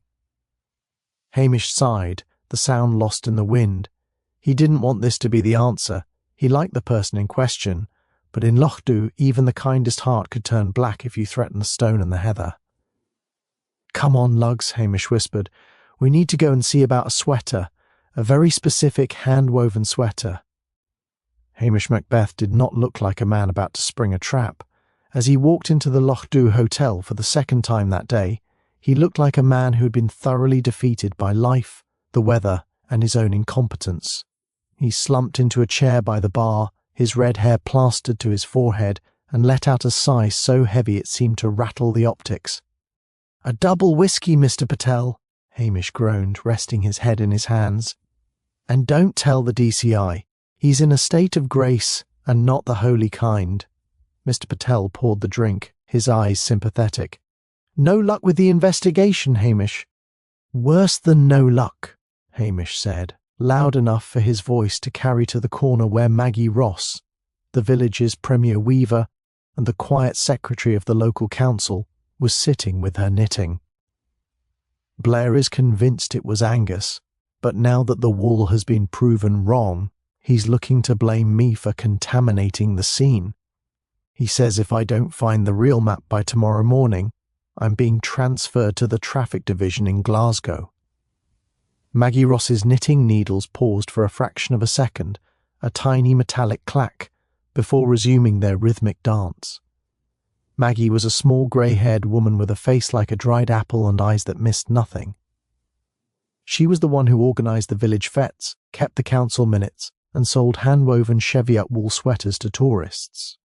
Hamish sighed, the sound lost in the wind. He didn't want this to be the answer. He liked the person in question, but in Loch Dubh, even the kindest heart could turn black if you threatened the stone and the heather. "Come on, Lugs," Hamish whispered. "We need to go and see about a sweater, a very specific hand-woven sweater." Hamish Macbeth did not look like a man about to spring a trap. As he walked into the Loch Dubh hotel for the second time that day, he looked like a man who had been thoroughly defeated by life, the weather, and his own incompetence. He slumped into a chair by the bar, his red hair plastered to his forehead, and let out a sigh so heavy it seemed to rattle the optics. "A double whiskey, Mr. Patel," Hamish groaned, resting his head in his hands. "And don't tell the DCI. He's in a state of grace, and not the holy kind." Mr. Patel poured the drink, his eyes sympathetic. "No luck with the investigation, Hamish." "Worse than no luck," Hamish said, loud enough for his voice to carry to the corner where Maggie Ross, the village's premier weaver, and the quiet secretary of the local council was sitting with her knitting. Blair is convinced it was Angus, but now that the wall has been proven wrong, he's looking to blame me for contaminating the scene. He says if I don't find the real map by tomorrow morning, I'm being transferred to the traffic division in Glasgow. Maggie Ross's knitting needles paused for a fraction of a second, a tiny metallic clack, before resuming their rhythmic dance. Maggie was a small grey-haired woman with a face like a dried apple and eyes that missed nothing. She was the one who organised the village fetes, kept the council minutes, and sold hand-woven Cheviot wool sweaters to tourists.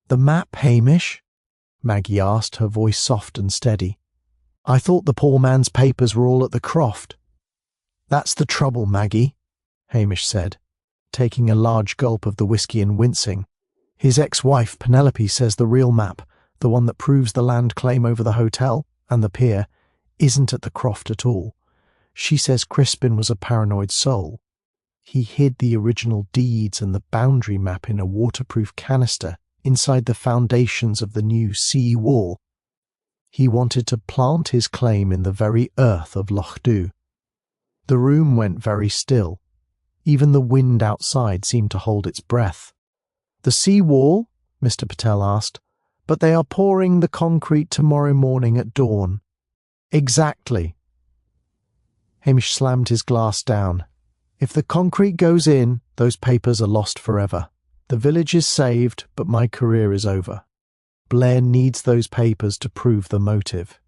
"The map, Hamish?" Maggie asked, her voice soft and steady. "I thought the poor man's papers were all at the Croft." "That's the trouble, Maggie," Hamish said, taking a large gulp of the whisky and wincing. "His ex-wife, Penelope, says the real map, the one that proves the land claim over the hotel and the pier, isn't at the Croft at all. She says Crispin was a paranoid soul. He hid the original deeds and the boundary map in a waterproof canister inside the foundations of the new sea wall. He wanted to plant his claim in the very earth of Loch Dhu." The room went very still. Even the wind outside seemed to hold its breath. "The sea wall?" Mr. Patel asked. "But they are pouring the concrete tomorrow morning at dawn." "Exactly." Hamish slammed his glass down. "If the concrete goes in, those papers are lost forever. The village is saved, but my career is over. Blair needs those papers to prove the motive.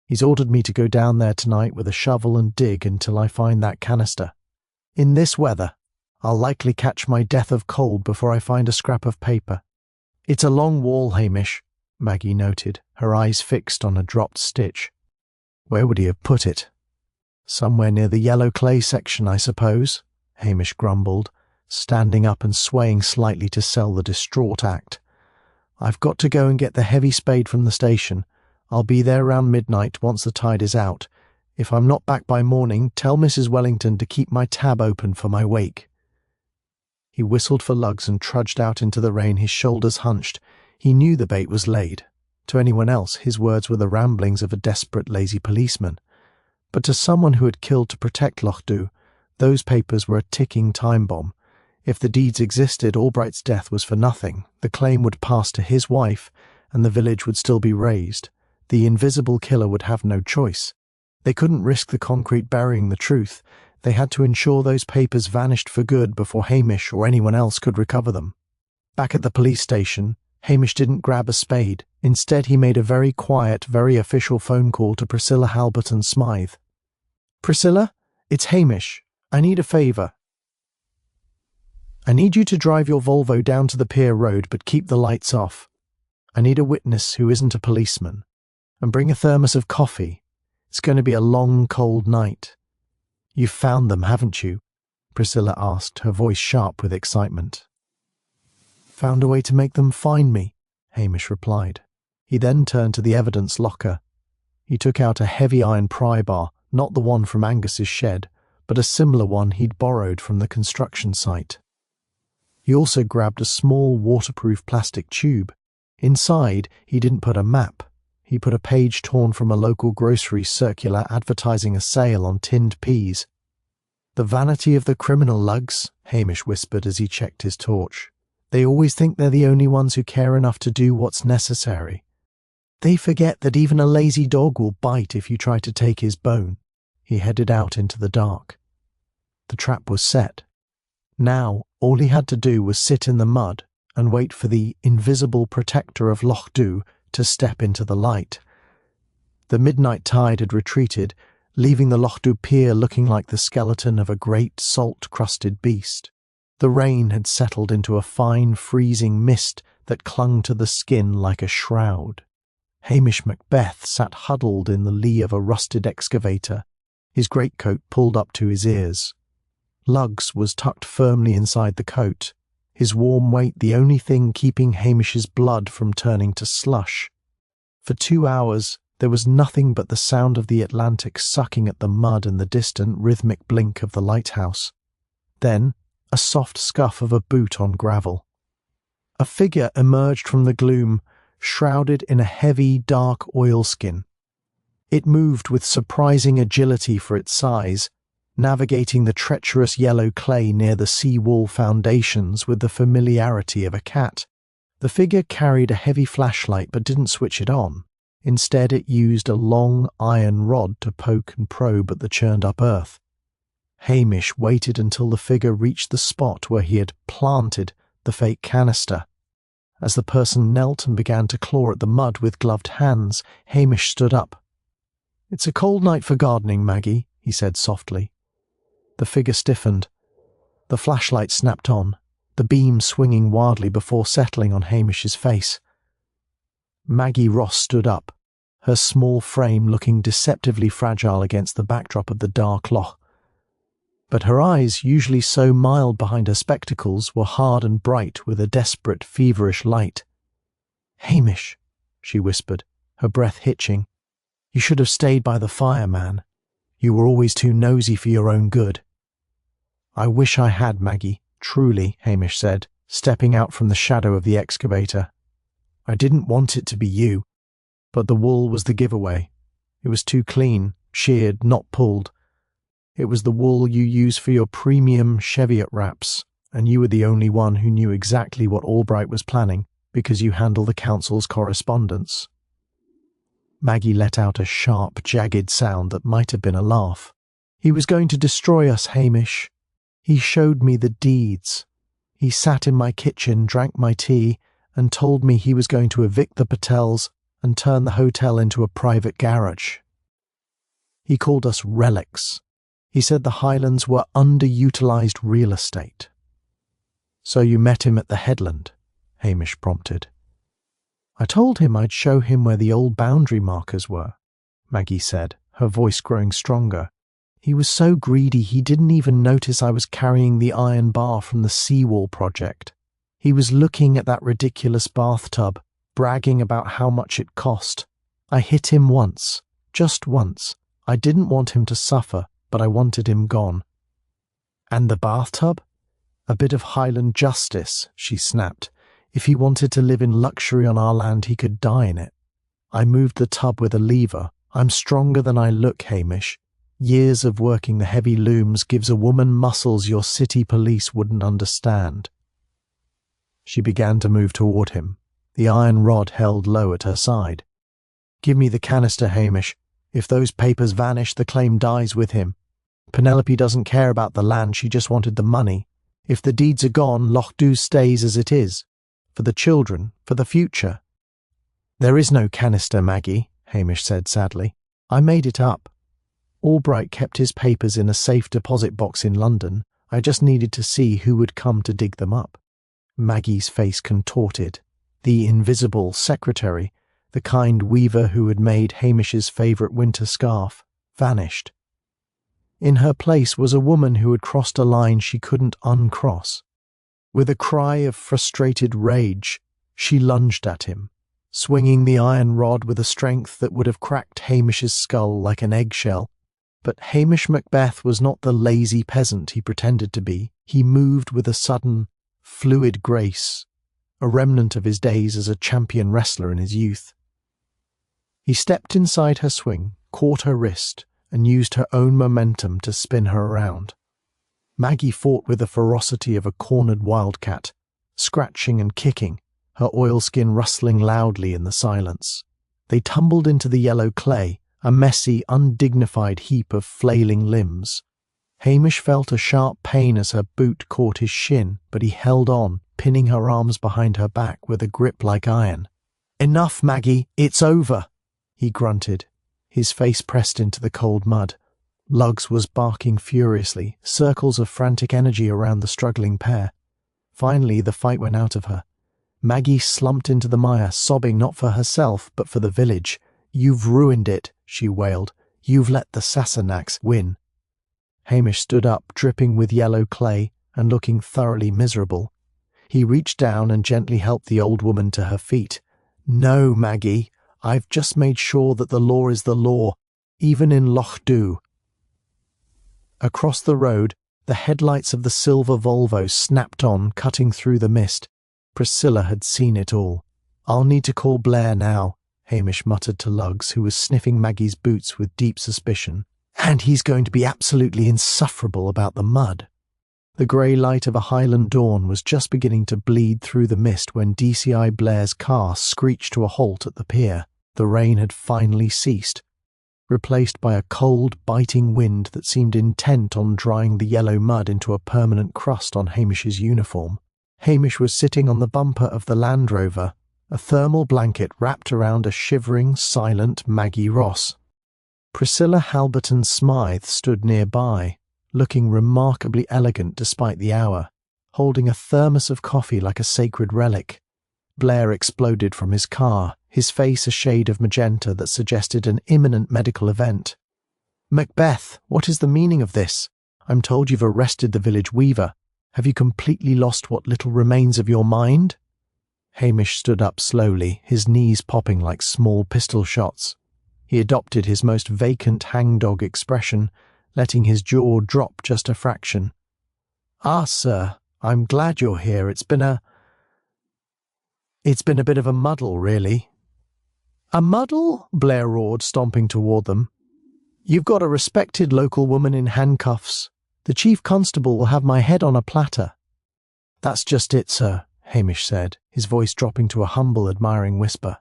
He's ordered me to go down there tonight with a shovel and dig until I find that canister. In this weather, I'll likely catch my death of cold before I find a scrap of paper." "It's a long wall, Hamish," Maggie noted, her eyes fixed on a dropped stitch. "Where would he have put it?" "Somewhere near the yellow clay section, I suppose," Hamish grumbled, standing up and swaying slightly to sell the distraught act. "I've got to go and get the heavy spade from the station. I'll be there around midnight once the tide is out. If I'm not back by morning, tell Mrs. Wellington to keep my tab open for my wake." He whistled for lugs and trudged out into the rain, his shoulders hunched. He knew the bait was laid. To anyone else, his words were the ramblings of a desperate, lazy policeman. But to someone who had killed to protect Loch Dhu, those papers were a ticking time bomb. If the deeds existed, Albright's death was for nothing. The claim would pass to his wife, and the village would still be razed. The invisible killer would have no choice. They couldn't risk the concrete burying the truth. They had to ensure those papers vanished for good before Hamish or anyone else could recover them. Back at the police station, Hamish didn't grab a spade. Instead, he made a very quiet, very official phone call to Priscilla Halberton Smythe. "Priscilla, it's Hamish. I need a favour. I need you to drive your Volvo down to the pier road, but keep the lights off. I need a witness who isn't a policeman. And bring a thermos of coffee. It's going to be a long, cold night." "You've found them, haven't you?" Priscilla asked, her voice sharp with excitement. "Found a way to make them find me," Hamish replied. He then turned to the evidence locker. He took out a heavy iron pry bar, not the one from Angus's shed, but a similar one he'd borrowed from the construction site. He also grabbed a small waterproof plastic tube. Inside, he didn't put a map. He put a page torn from a local grocery circular advertising a sale on tinned peas. "The vanity of the criminal lugs," Hamish whispered as he checked his torch. "They always think they're the only ones who care enough to do what's necessary. They forget that even a lazy dog will bite if you try to take his bone." He headed out into the dark. The trap was set. Now, all he had to do was sit in the mud and wait for the invisible protector of Loch Dhu to step into the light. The midnight tide had retreated, leaving the Loch Dhu pier looking like the skeleton of a great salt-crusted beast. The rain had settled into a fine, freezing mist that clung to the skin like a shroud. Hamish Macbeth sat huddled in the lee of a rusted excavator, his greatcoat pulled up to his ears. Lugs was tucked firmly inside the coat, his warm weight the only thing keeping Hamish's blood from turning to slush. For 2 hours, there was nothing but the sound of the Atlantic sucking at the mud and the distant rhythmic blink of the lighthouse. Then, a soft scuff of a boot on gravel. A figure emerged from the gloom, shrouded in a heavy, dark oilskin. It moved with surprising agility for its size, navigating the treacherous yellow clay near the seawall foundations with the familiarity of a cat. The figure carried a heavy flashlight but didn't switch it on. Instead, it used a long iron rod to poke and probe at the churned-up earth. Hamish waited until the figure reached the spot where he had planted the fake canister. As the person knelt and began to claw at the mud with gloved hands, Hamish stood up. "It's a cold night for gardening, Maggie," he said softly. The figure stiffened. The flashlight snapped on, the beam swinging wildly before settling on Hamish's face. Maggie Ross stood up, her small frame looking deceptively fragile against the backdrop of the dark loch. But her eyes, usually so mild behind her spectacles, were hard and bright with a desperate, feverish light. "Hamish," she whispered, her breath hitching, "you should have stayed by the fire, man. You were always too nosy for your own good." "I wish I had, Maggie, truly," Hamish said, stepping out from the shadow of the excavator. "I didn't want it to be you, but the wool was the giveaway. It was too clean, sheared, not pulled. It was the wool you use for your premium Cheviot wraps, and you were the only one who knew exactly what Albright was planning because you handle the council's correspondence." Maggie let out a sharp, jagged sound that might have been a laugh. "He was going to destroy us, Hamish. He showed me the deeds. He sat in my kitchen, drank my tea, and told me he was going to evict the Patels and turn the hotel into a private garage. He called us relics. He said the Highlands were underutilized real estate." "So you met him at the headland?" Hamish prompted. "I told him I'd show him where the old boundary markers were," Maggie said, her voice growing stronger. "He was so greedy he didn't even notice I was carrying the iron bar from the seawall project. He was looking at that ridiculous bathtub, bragging about how much it cost. I hit him once, just once. I didn't want him to suffer, but I wanted him gone." "And the bathtub?" "A bit of Highland justice," she snapped. "If he wanted to live in luxury on our land, he could die in it. I moved the tub with a lever. I'm stronger than I look, Hamish. Years of working the heavy looms gives a woman muscles your city police wouldn't understand." She began to move toward him, the iron rod held low at her side. "Give me the canister, Hamish. If those papers vanish, the claim dies with him. Penelope doesn't care about the land, she just wanted the money. If the deeds are gone, Loch Dhu stays as it is. For the children, for the future." "There is no canister, Maggie," Hamish said sadly. "I made it up. Albright kept his papers in a safe deposit box in London. I just needed to see who would come to dig them up." Maggie's face contorted. The invisible secretary, the kind weaver who had made Hamish's favourite winter scarf, vanished. In her place was a woman who had crossed a line she couldn't uncross. With a cry of frustrated rage, she lunged at him, swinging the iron rod with a strength that would have cracked Hamish's skull like an eggshell. But Hamish Macbeth was not the lazy peasant he pretended to be. He moved with a sudden, fluid grace, a remnant of his days as a champion wrestler in his youth. He stepped inside her swing, caught her wrist, and used her own momentum to spin her around. Maggie fought with the ferocity of a cornered wildcat, scratching and kicking, her oilskin rustling loudly in the silence. They tumbled into the yellow clay, a messy, undignified heap of flailing limbs. Hamish felt a sharp pain as her boot caught his shin, but he held on, pinning her arms behind her back with a grip like iron. "Enough, Maggie, it's over," he grunted, his face pressed into the cold mud. Lugs was barking furiously, circles of frantic energy around the struggling pair. Finally, the fight went out of her. Maggie slumped into the mire, sobbing not for herself, but for the village. "You've ruined it," she wailed. "You've let the Sassenachs win." Hamish stood up, dripping with yellow clay and looking thoroughly miserable. He reached down and gently helped the old woman to her feet. "No, Maggie, I've just made sure that the law is the law, even in Loch Dhu." Across the road, the headlights of the silver Volvo snapped on, cutting through the mist. Priscilla had seen it all. "I'll need to call Blair now," Hamish muttered to Luggs, who was sniffing Maggie's boots with deep suspicion. "And he's going to be absolutely insufferable about the mud." The grey light of a Highland dawn was just beginning to bleed through the mist when DCI Blair's car screeched to a halt at the pier. The rain had finally ceased, replaced by a cold, biting wind that seemed intent on drying the yellow mud into a permanent crust on Hamish's uniform. Hamish was sitting on the bumper of the Land Rover, a thermal blanket wrapped around a shivering, silent Maggie Ross. Priscilla Halberton Smythe stood nearby, looking remarkably elegant despite the hour, holding a thermos of coffee like a sacred relic. Blair exploded from his car, his face a shade of magenta that suggested an imminent medical event. "Macbeth, what is the meaning of this? I'm told you've arrested the village weaver. Have you completely lost what little remains of your mind?" Hamish stood up slowly, his knees popping like small pistol shots. He adopted his most vacant hangdog expression, letting his jaw drop just a fraction. "Ah, sir, I'm glad you're here. It's been a bit of a muddle, really." "A muddle?" Blair roared, stomping toward them. "You've got a respected local woman in handcuffs. The chief constable will have my head on a platter." "That's just it, sir," Hamish said, his voice dropping to a humble, admiring whisper.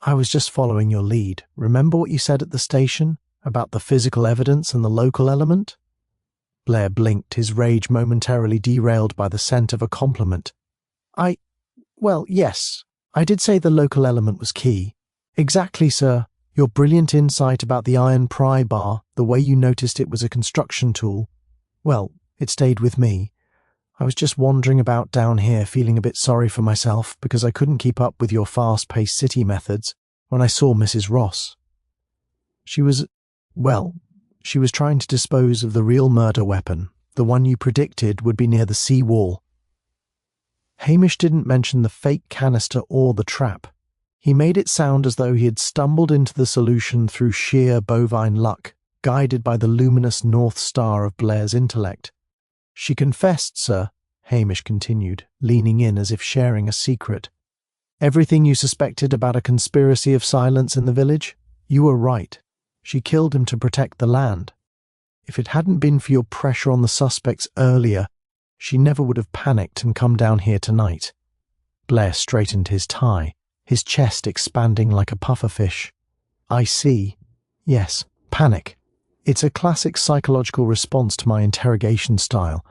"I was just following your lead. Remember what you said at the station about the physical evidence and the local element?" Blair blinked, his rage momentarily derailed by the scent of a compliment. Well, yes, I did say the local element was key." "Exactly, sir. Your brilliant insight about the iron pry bar, the way you noticed it was a construction tool. Well, it stayed with me. I was just wandering about down here feeling a bit sorry for myself because I couldn't keep up with your fast-paced city methods when I saw Mrs. Ross. She was trying to dispose of the real murder weapon, the one you predicted would be near the sea wall." Hamish didn't mention the fake canister or the trap. He made it sound as though he had stumbled into the solution through sheer bovine luck, guided by the luminous North Star of Blair's intellect. "She confessed, sir," Hamish continued, leaning in as if sharing a secret. "Everything you suspected about a conspiracy of silence in the village, you were right. She killed him to protect the land. If it hadn't been for your pressure on the suspects earlier, she never would have panicked and come down here tonight." Blair straightened his tie, his chest expanding like a pufferfish. "I see. Yes, panic. It's a classic psychological response to my interrogation style.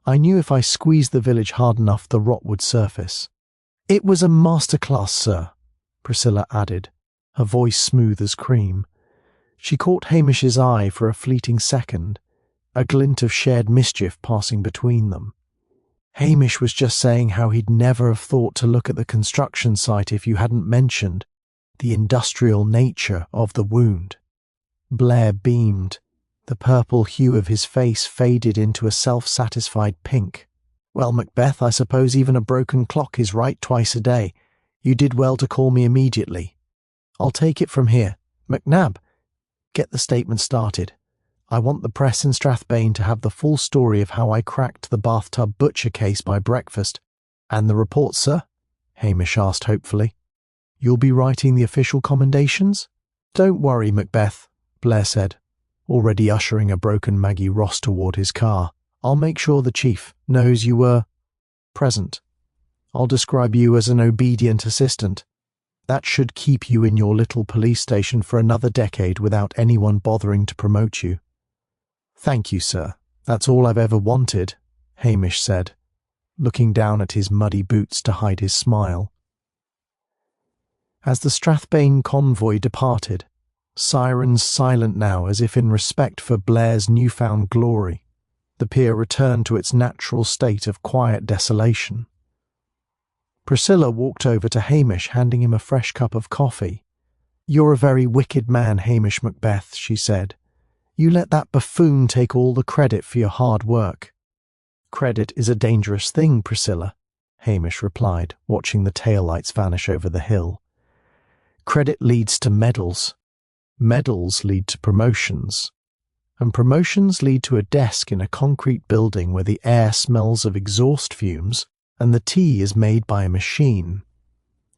I knew if I squeezed the village hard enough, the rot would surface." "It was a masterclass, sir," Priscilla added, her voice smooth as cream. She caught Hamish's eye for a fleeting second, a glint of shared mischief passing between them. "Hamish was just saying how he'd never have thought to look at the construction site if you hadn't mentioned the industrial nature of the wound." Blair beamed. The purple hue of his face faded into a self-satisfied pink. "Well, Macbeth, I suppose even a broken clock is right twice a day. You did well to call me immediately. I'll take it from here. McNab, get the statement started. I want the press in Strathbane to have the full story of how I cracked the bathtub butcher case by breakfast." "And the report, sir?" Hamish asked hopefully. "You'll be writing the official commendations?" "Don't worry, Macbeth," Blair said, already ushering a broken Maggie Ross toward his car. "I'll make sure the chief knows you were present. I'll describe you as an obedient assistant. That should keep you in your little police station for another decade without anyone bothering to promote you." "Thank you, sir. That's all I've ever wanted," Hamish said, looking down at his muddy boots to hide his smile. As the Strathbane convoy departed, sirens silent now as if in respect for Blair's newfound glory, the pier returned to its natural state of quiet desolation. Priscilla walked over to Hamish, handing him a fresh cup of coffee. "You're a very wicked man, Hamish Macbeth," she said. "You let that buffoon take all the credit for your hard work." "Credit is a dangerous thing, Priscilla," Hamish replied, watching the taillights vanish over the hill. "Credit leads to medals. Medals lead to promotions. And promotions lead to a desk in a concrete building where the air smells of exhaust fumes and the tea is made by a machine.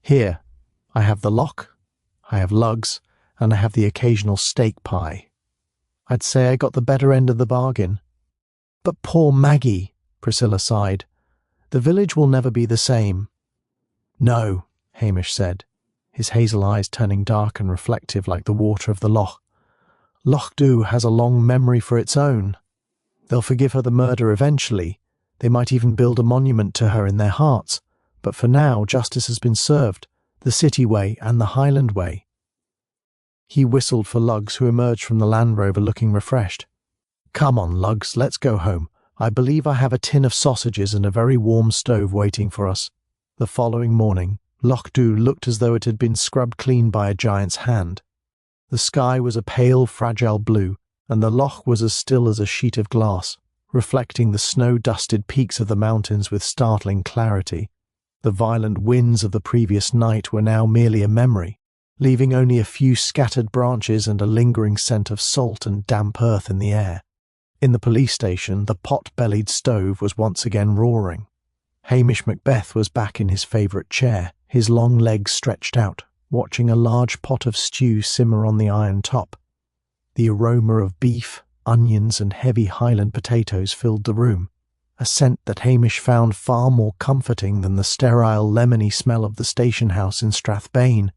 Here, I have the lock, I have lugs, and I have the occasional steak pie. I'd say I got the better end of the bargain. But poor Maggie, Priscilla sighed. The village will never be the same. No, Hamish said, his hazel eyes turning dark and reflective like the water of the loch. Loch Dhu has a long memory for its own. They'll forgive her the murder eventually. They might even build a monument to her in their hearts. But for now, justice has been served, the city way and the Highland way. He whistled for Lugs, who emerged from the Land Rover looking refreshed. Come on, Lugs, let's go home. I believe I have a tin of sausages and a very warm stove waiting for us. The following morning, Loch Dhu looked as though it had been scrubbed clean by a giant's hand. The sky was a pale, fragile blue, and the loch was as still as a sheet of glass, reflecting the snow-dusted peaks of the mountains with startling clarity. The violent winds of the previous night were now merely a memory, leaving only a few scattered branches and a lingering scent of salt and damp earth in the air. In the police station, the pot-bellied stove was once again roaring. Hamish Macbeth was back in his favourite chair, his long legs stretched out, watching a large pot of stew simmer on the iron top. The aroma of beef, onions and heavy Highland potatoes filled the room, a scent that Hamish found far more comforting than the sterile lemony smell of the station house in Strathbane.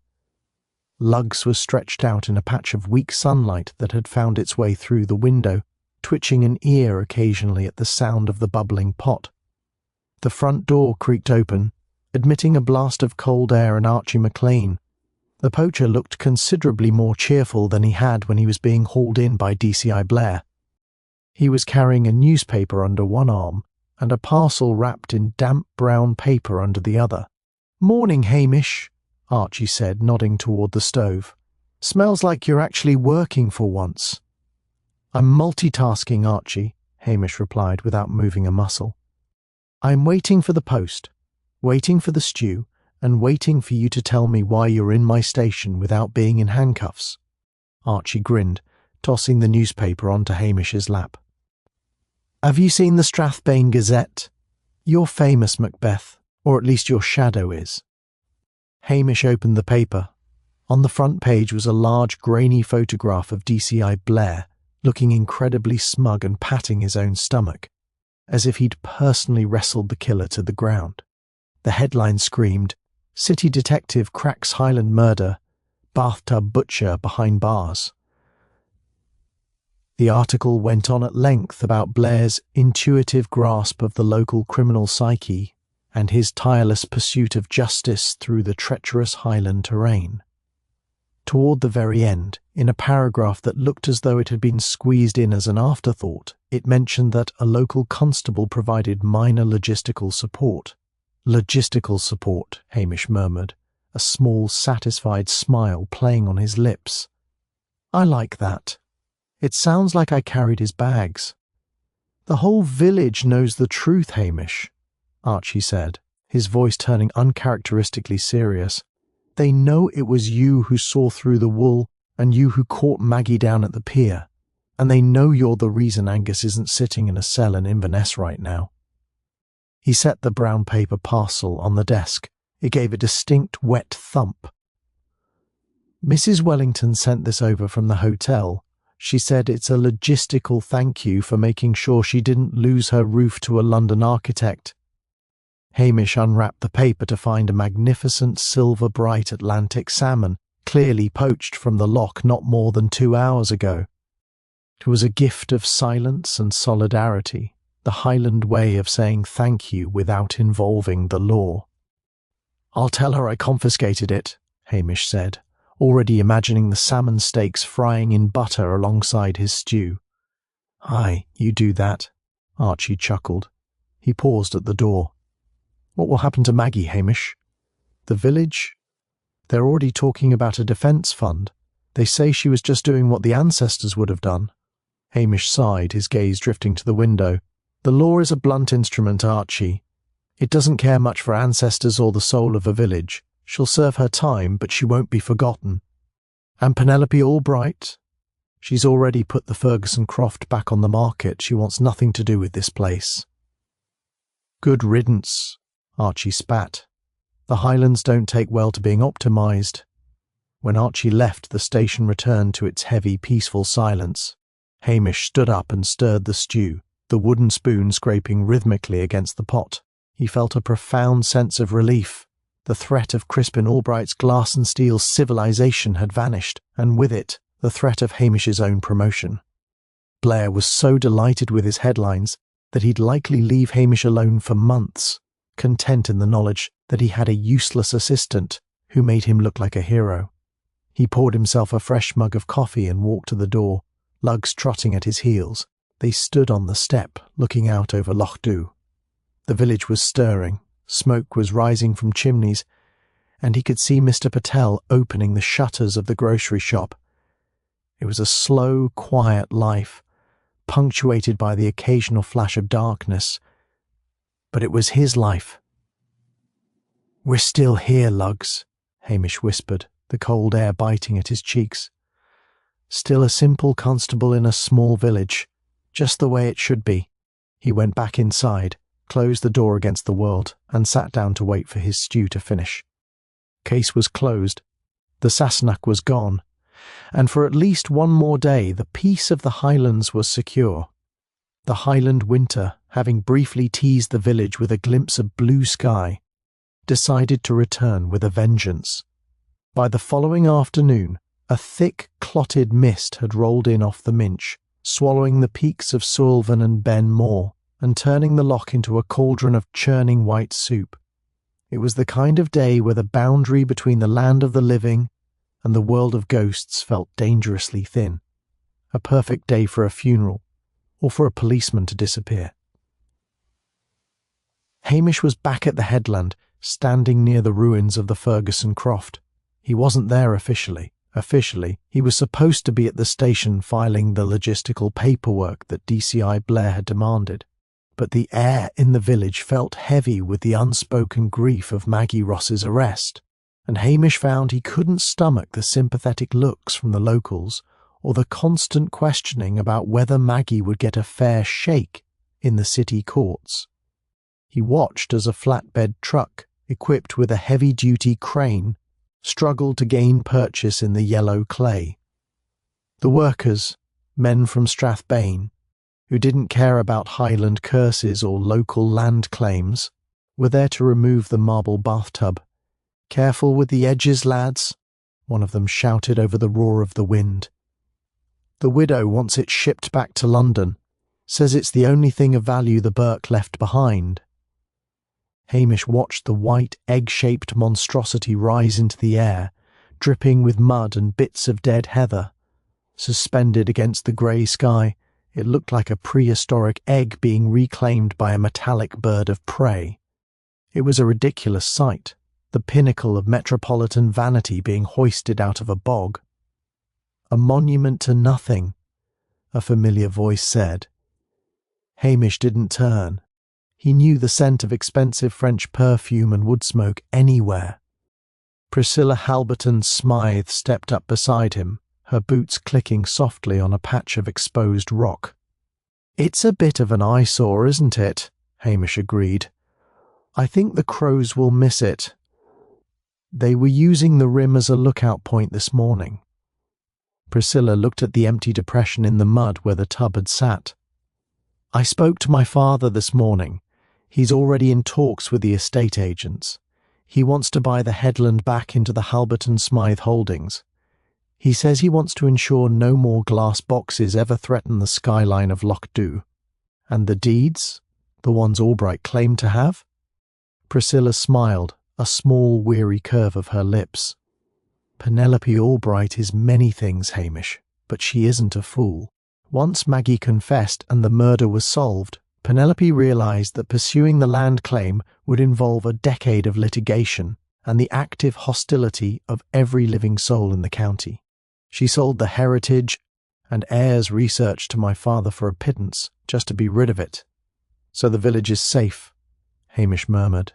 Lugs was stretched out in a patch of weak sunlight that had found its way through the window, twitching an ear occasionally at the sound of the bubbling pot. The front door creaked open, admitting a blast of cold air and Archie McLean. The poacher looked considerably more cheerful than he had when he was being hauled in by DCI Blair. He was carrying a newspaper under one arm and a parcel wrapped in damp brown paper under the other. "Morning, Hamish," Archie said, nodding toward the stove. "Smells like you're actually working for once." "I'm multitasking, Archie," Hamish replied without moving a muscle. "I'm waiting for the post, waiting for the stew, and waiting for you to tell me why you're in my station without being in handcuffs." Archie grinned, tossing the newspaper onto Hamish's lap. "Have you seen the Strathbane Gazette? You're famous, Macbeth, or at least your shadow is." Hamish opened the paper. On the front page was a large, grainy photograph of DCI Blair, looking incredibly smug and patting his own stomach, as if he'd personally wrestled the killer to the ground. The headline screamed, "City Detective Cracks Highland Murder, Bathtub Butcher Behind Bars." The article went on at length about Blair's intuitive grasp of the local criminal psyche and his tireless pursuit of justice through the treacherous Highland terrain. Toward the very end, in a paragraph that looked as though it had been squeezed in as an afterthought, it mentioned that a local constable provided minor logistical support. "Logistical support," Hamish murmured, a small, satisfied smile playing on his lips. "I like that. It sounds like I carried his bags." "The whole village knows the truth, Hamish," Archie said, his voice turning uncharacteristically serious. "They know it was you who saw through the wool and you who caught Maggie down at the pier, and they know you're the reason Angus isn't sitting in a cell in Inverness right now." He set the brown paper parcel on the desk. It gave a distinct wet thump. "Mrs. Wellington sent this over from the hotel. She said it's a logistical thank you for making sure she didn't lose her roof to a London architect." Hamish unwrapped the paper to find a magnificent silver-bright Atlantic salmon, clearly poached from the loch not more than 2 hours ago. It was a gift of silence and solidarity, the Highland way of saying thank you without involving the law. "I'll tell her I confiscated it," Hamish said, already imagining the salmon steaks frying in butter alongside his stew. "Aye, you do that," Archie chuckled. He paused at the door. "What will happen to Maggie, Hamish? The village? They're already talking about a defence fund. They say she was just doing what the ancestors would have done." Hamish sighed, his gaze drifting to the window. "The law is a blunt instrument, Archie. It doesn't care much for ancestors or the soul of a village. She'll serve her time, but she won't be forgotten. And Penelope Albright? She's already put the Ferguson Croft back on the market. She wants nothing to do with this place." "Good riddance," Archie spat. The Highlands don't take well to being optimized. When Archie left, the station returned to its heavy, peaceful silence. Hamish stood up and stirred the stew, the wooden spoon scraping rhythmically against the pot. He felt a profound sense of relief. The threat of Crispin Albright's glass and steel civilization had vanished, and with it, the threat of Hamish's own promotion. Blair was so delighted with his headlines that he'd likely leave Hamish alone for months, content in the knowledge that he had a useless assistant who made him look like a hero. He poured himself a fresh mug of coffee and walked to the door, Lugs trotting at his heels. They stood on the step, looking out over Loch Dhu. The village was stirring, smoke was rising from chimneys, and he could see Mr. Patel opening the shutters of the grocery shop. It was a slow, quiet life, punctuated by the occasional flash of darkness, but it was his life. "We're still here, Lugs," Hamish whispered, the cold air biting at his cheeks. Still a simple constable in a small village, just the way it should be. He went back inside, closed the door against the world, and sat down to wait for his stew to finish. Case was closed. The Sassenach was gone, and for at least one more day the peace of the Highlands was secure. The Highland winter, having briefly teased the village with a glimpse of blue sky, decided to return with a vengeance. By the following afternoon, a thick, clotted mist had rolled in off the Minch, swallowing the peaks of Sutherland and Ben Moor, and turning the loch into a cauldron of churning white soup. It was the kind of day where the boundary between the land of the living and the world of ghosts felt dangerously thin. A perfect day for a funeral, or for a policeman to disappear. Hamish was back at the headland, standing near the ruins of the Ferguson Croft. He wasn't there officially. Officially, he was supposed to be at the station filing the logistical paperwork that DCI Blair had demanded. But the air in the village felt heavy with the unspoken grief of Maggie Ross's arrest, and Hamish found he couldn't stomach the sympathetic looks from the locals or the constant questioning about whether Maggie would get a fair shake in the city courts. He watched as a flatbed truck, equipped with a heavy-duty crane, struggled to gain purchase in the yellow clay. The workers, men from Strathbane, who didn't care about Highland curses or local land claims, were there to remove the marble bathtub. "Careful with the edges, lads," one of them shouted over the roar of the wind. "The widow wants it shipped back to London, says it's the only thing of value the Burke left behind." Hamish watched the white, egg-shaped monstrosity rise into the air, dripping with mud and bits of dead heather. Suspended against the grey sky, it looked like a prehistoric egg being reclaimed by a metallic bird of prey. It was a ridiculous sight, the pinnacle of metropolitan vanity being hoisted out of a bog. "A monument to nothing," a familiar voice said. Hamish didn't turn. He knew the scent of expensive French perfume and wood smoke anywhere. Priscilla Halberton Smythe stepped up beside him, her boots clicking softly on a patch of exposed rock. "It's a bit of an eyesore, isn't it?" Hamish agreed. "I think the crows will miss it. They were using the rim as a lookout point this morning." Priscilla looked at the empty depression in the mud where the tub had sat. "I spoke to my father this morning. He's already in talks with the estate agents. He wants to buy the headland back into the Halberton Smythe holdings. He says he wants to ensure no more glass boxes ever threaten the skyline of Loch Dhu. And the deeds? The ones Albright claimed to have?" Priscilla smiled, a small, weary curve of her lips. "Penelope Albright is many things, Hamish, but she isn't a fool. Once Maggie confessed and the murder was solved, Penelope realised that pursuing the land claim would involve a decade of litigation and the active hostility of every living soul in the county. She sold the heritage and heirs research to my father for a pittance, just to be rid of it. So the village is safe," Hamish murmured.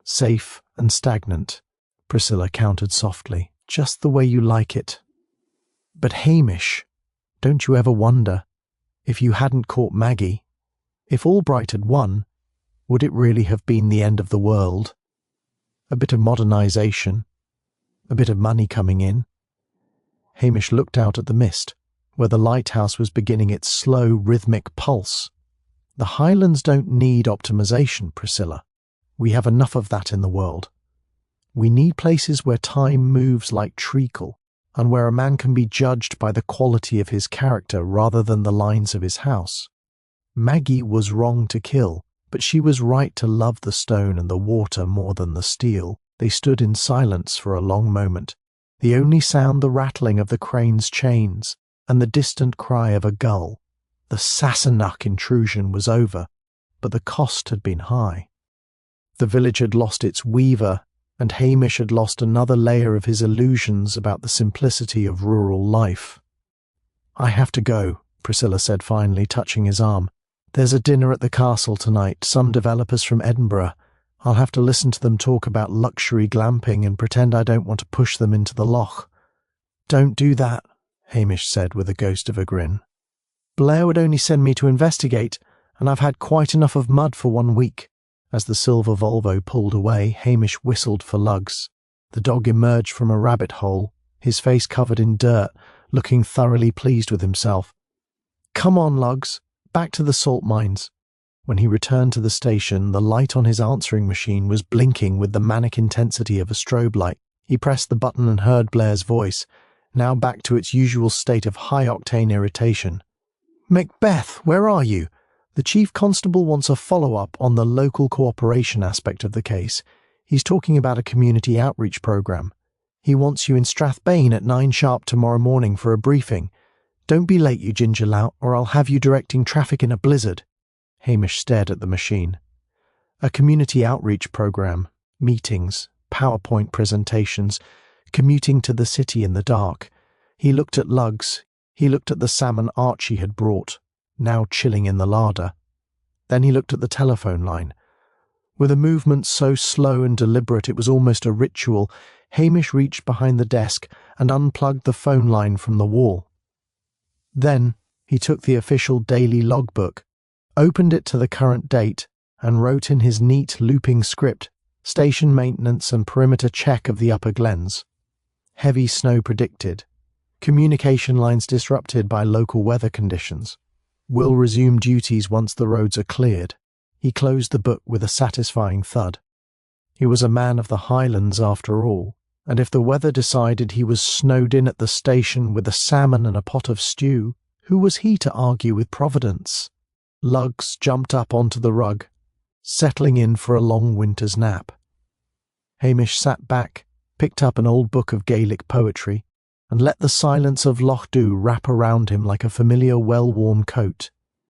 "Safe and stagnant," Priscilla countered softly, "just the way you like it. But Hamish, don't you ever wonder, if you hadn't caught Maggie, if Albright had won, Would it really have been the end of the world? A bit of modernization, a bit of money coming in. Hamish looked out at the mist, where the lighthouse was beginning its slow, rhythmic pulse. The Highlands don't need optimization, Priscilla. We have enough of that in the world. We need places where time moves like treacle, and where a man can be judged by the quality of his character rather than the lines of his house. Maggie was wrong to kill, but she was right to love the stone and the water more than the steel. They stood in silence for a long moment, the only sound the rattling of the crane's chains and the distant cry of a gull. The Sassenach intrusion was over, but the cost had been high. The village had lost its weaver, and Hamish had lost another layer of his illusions about the simplicity of rural life. "I have to go," Priscilla said finally, touching his arm. "There's a dinner at the castle tonight, some developers from Edinburgh. I'll have to listen to them talk about luxury glamping and pretend I don't want to push them into the loch." "Don't do that," Hamish said with a ghost of a grin. "Blair would only send me to investigate, and I've had quite enough of mud for 1 week." As the silver Volvo pulled away, Hamish whistled for Lugs. The dog emerged from a rabbit hole, his face covered in dirt, looking thoroughly pleased with himself. "Come on, Lugs, back to the salt mines." When he returned to the station, the light on his answering machine was blinking with the manic intensity of a strobe light. He pressed the button and heard Blair's voice, now back to its usual state of high-octane irritation. "Macbeth, where are you? The Chief Constable wants a follow-up on the local cooperation aspect of the case. He's talking about a community outreach program. He wants you in Strathbane at 9 sharp tomorrow morning for a briefing. Don't be late, you ginger lout, or I'll have you directing traffic in a blizzard." Hamish stared at the machine. A community outreach program, meetings, PowerPoint presentations, commuting to the city in the dark. He looked at Lugs. He looked at the salmon Archie had brought, now chilling in the larder. Then he looked at the telephone line. With a movement so slow and deliberate it was almost a ritual, Hamish reached behind the desk and unplugged the phone line from the wall. Then he took the official daily logbook, opened it to the current date, and wrote in his neat looping script, "Station maintenance and perimeter check of the Upper Glens. Heavy snow predicted. Communication lines disrupted by local weather conditions. Will resume duties once the roads are cleared." He closed the book with a satisfying thud. He was a man of the Highlands after all, and if the weather decided he was snowed in at the station with a salmon and a pot of stew, who was he to argue with Providence? Lugs jumped up onto the rug, settling in for a long winter's nap. Hamish sat back, picked up an old book of Gaelic poetry, and let the silence of Loch Dhu wrap around him like a familiar well-worn coat.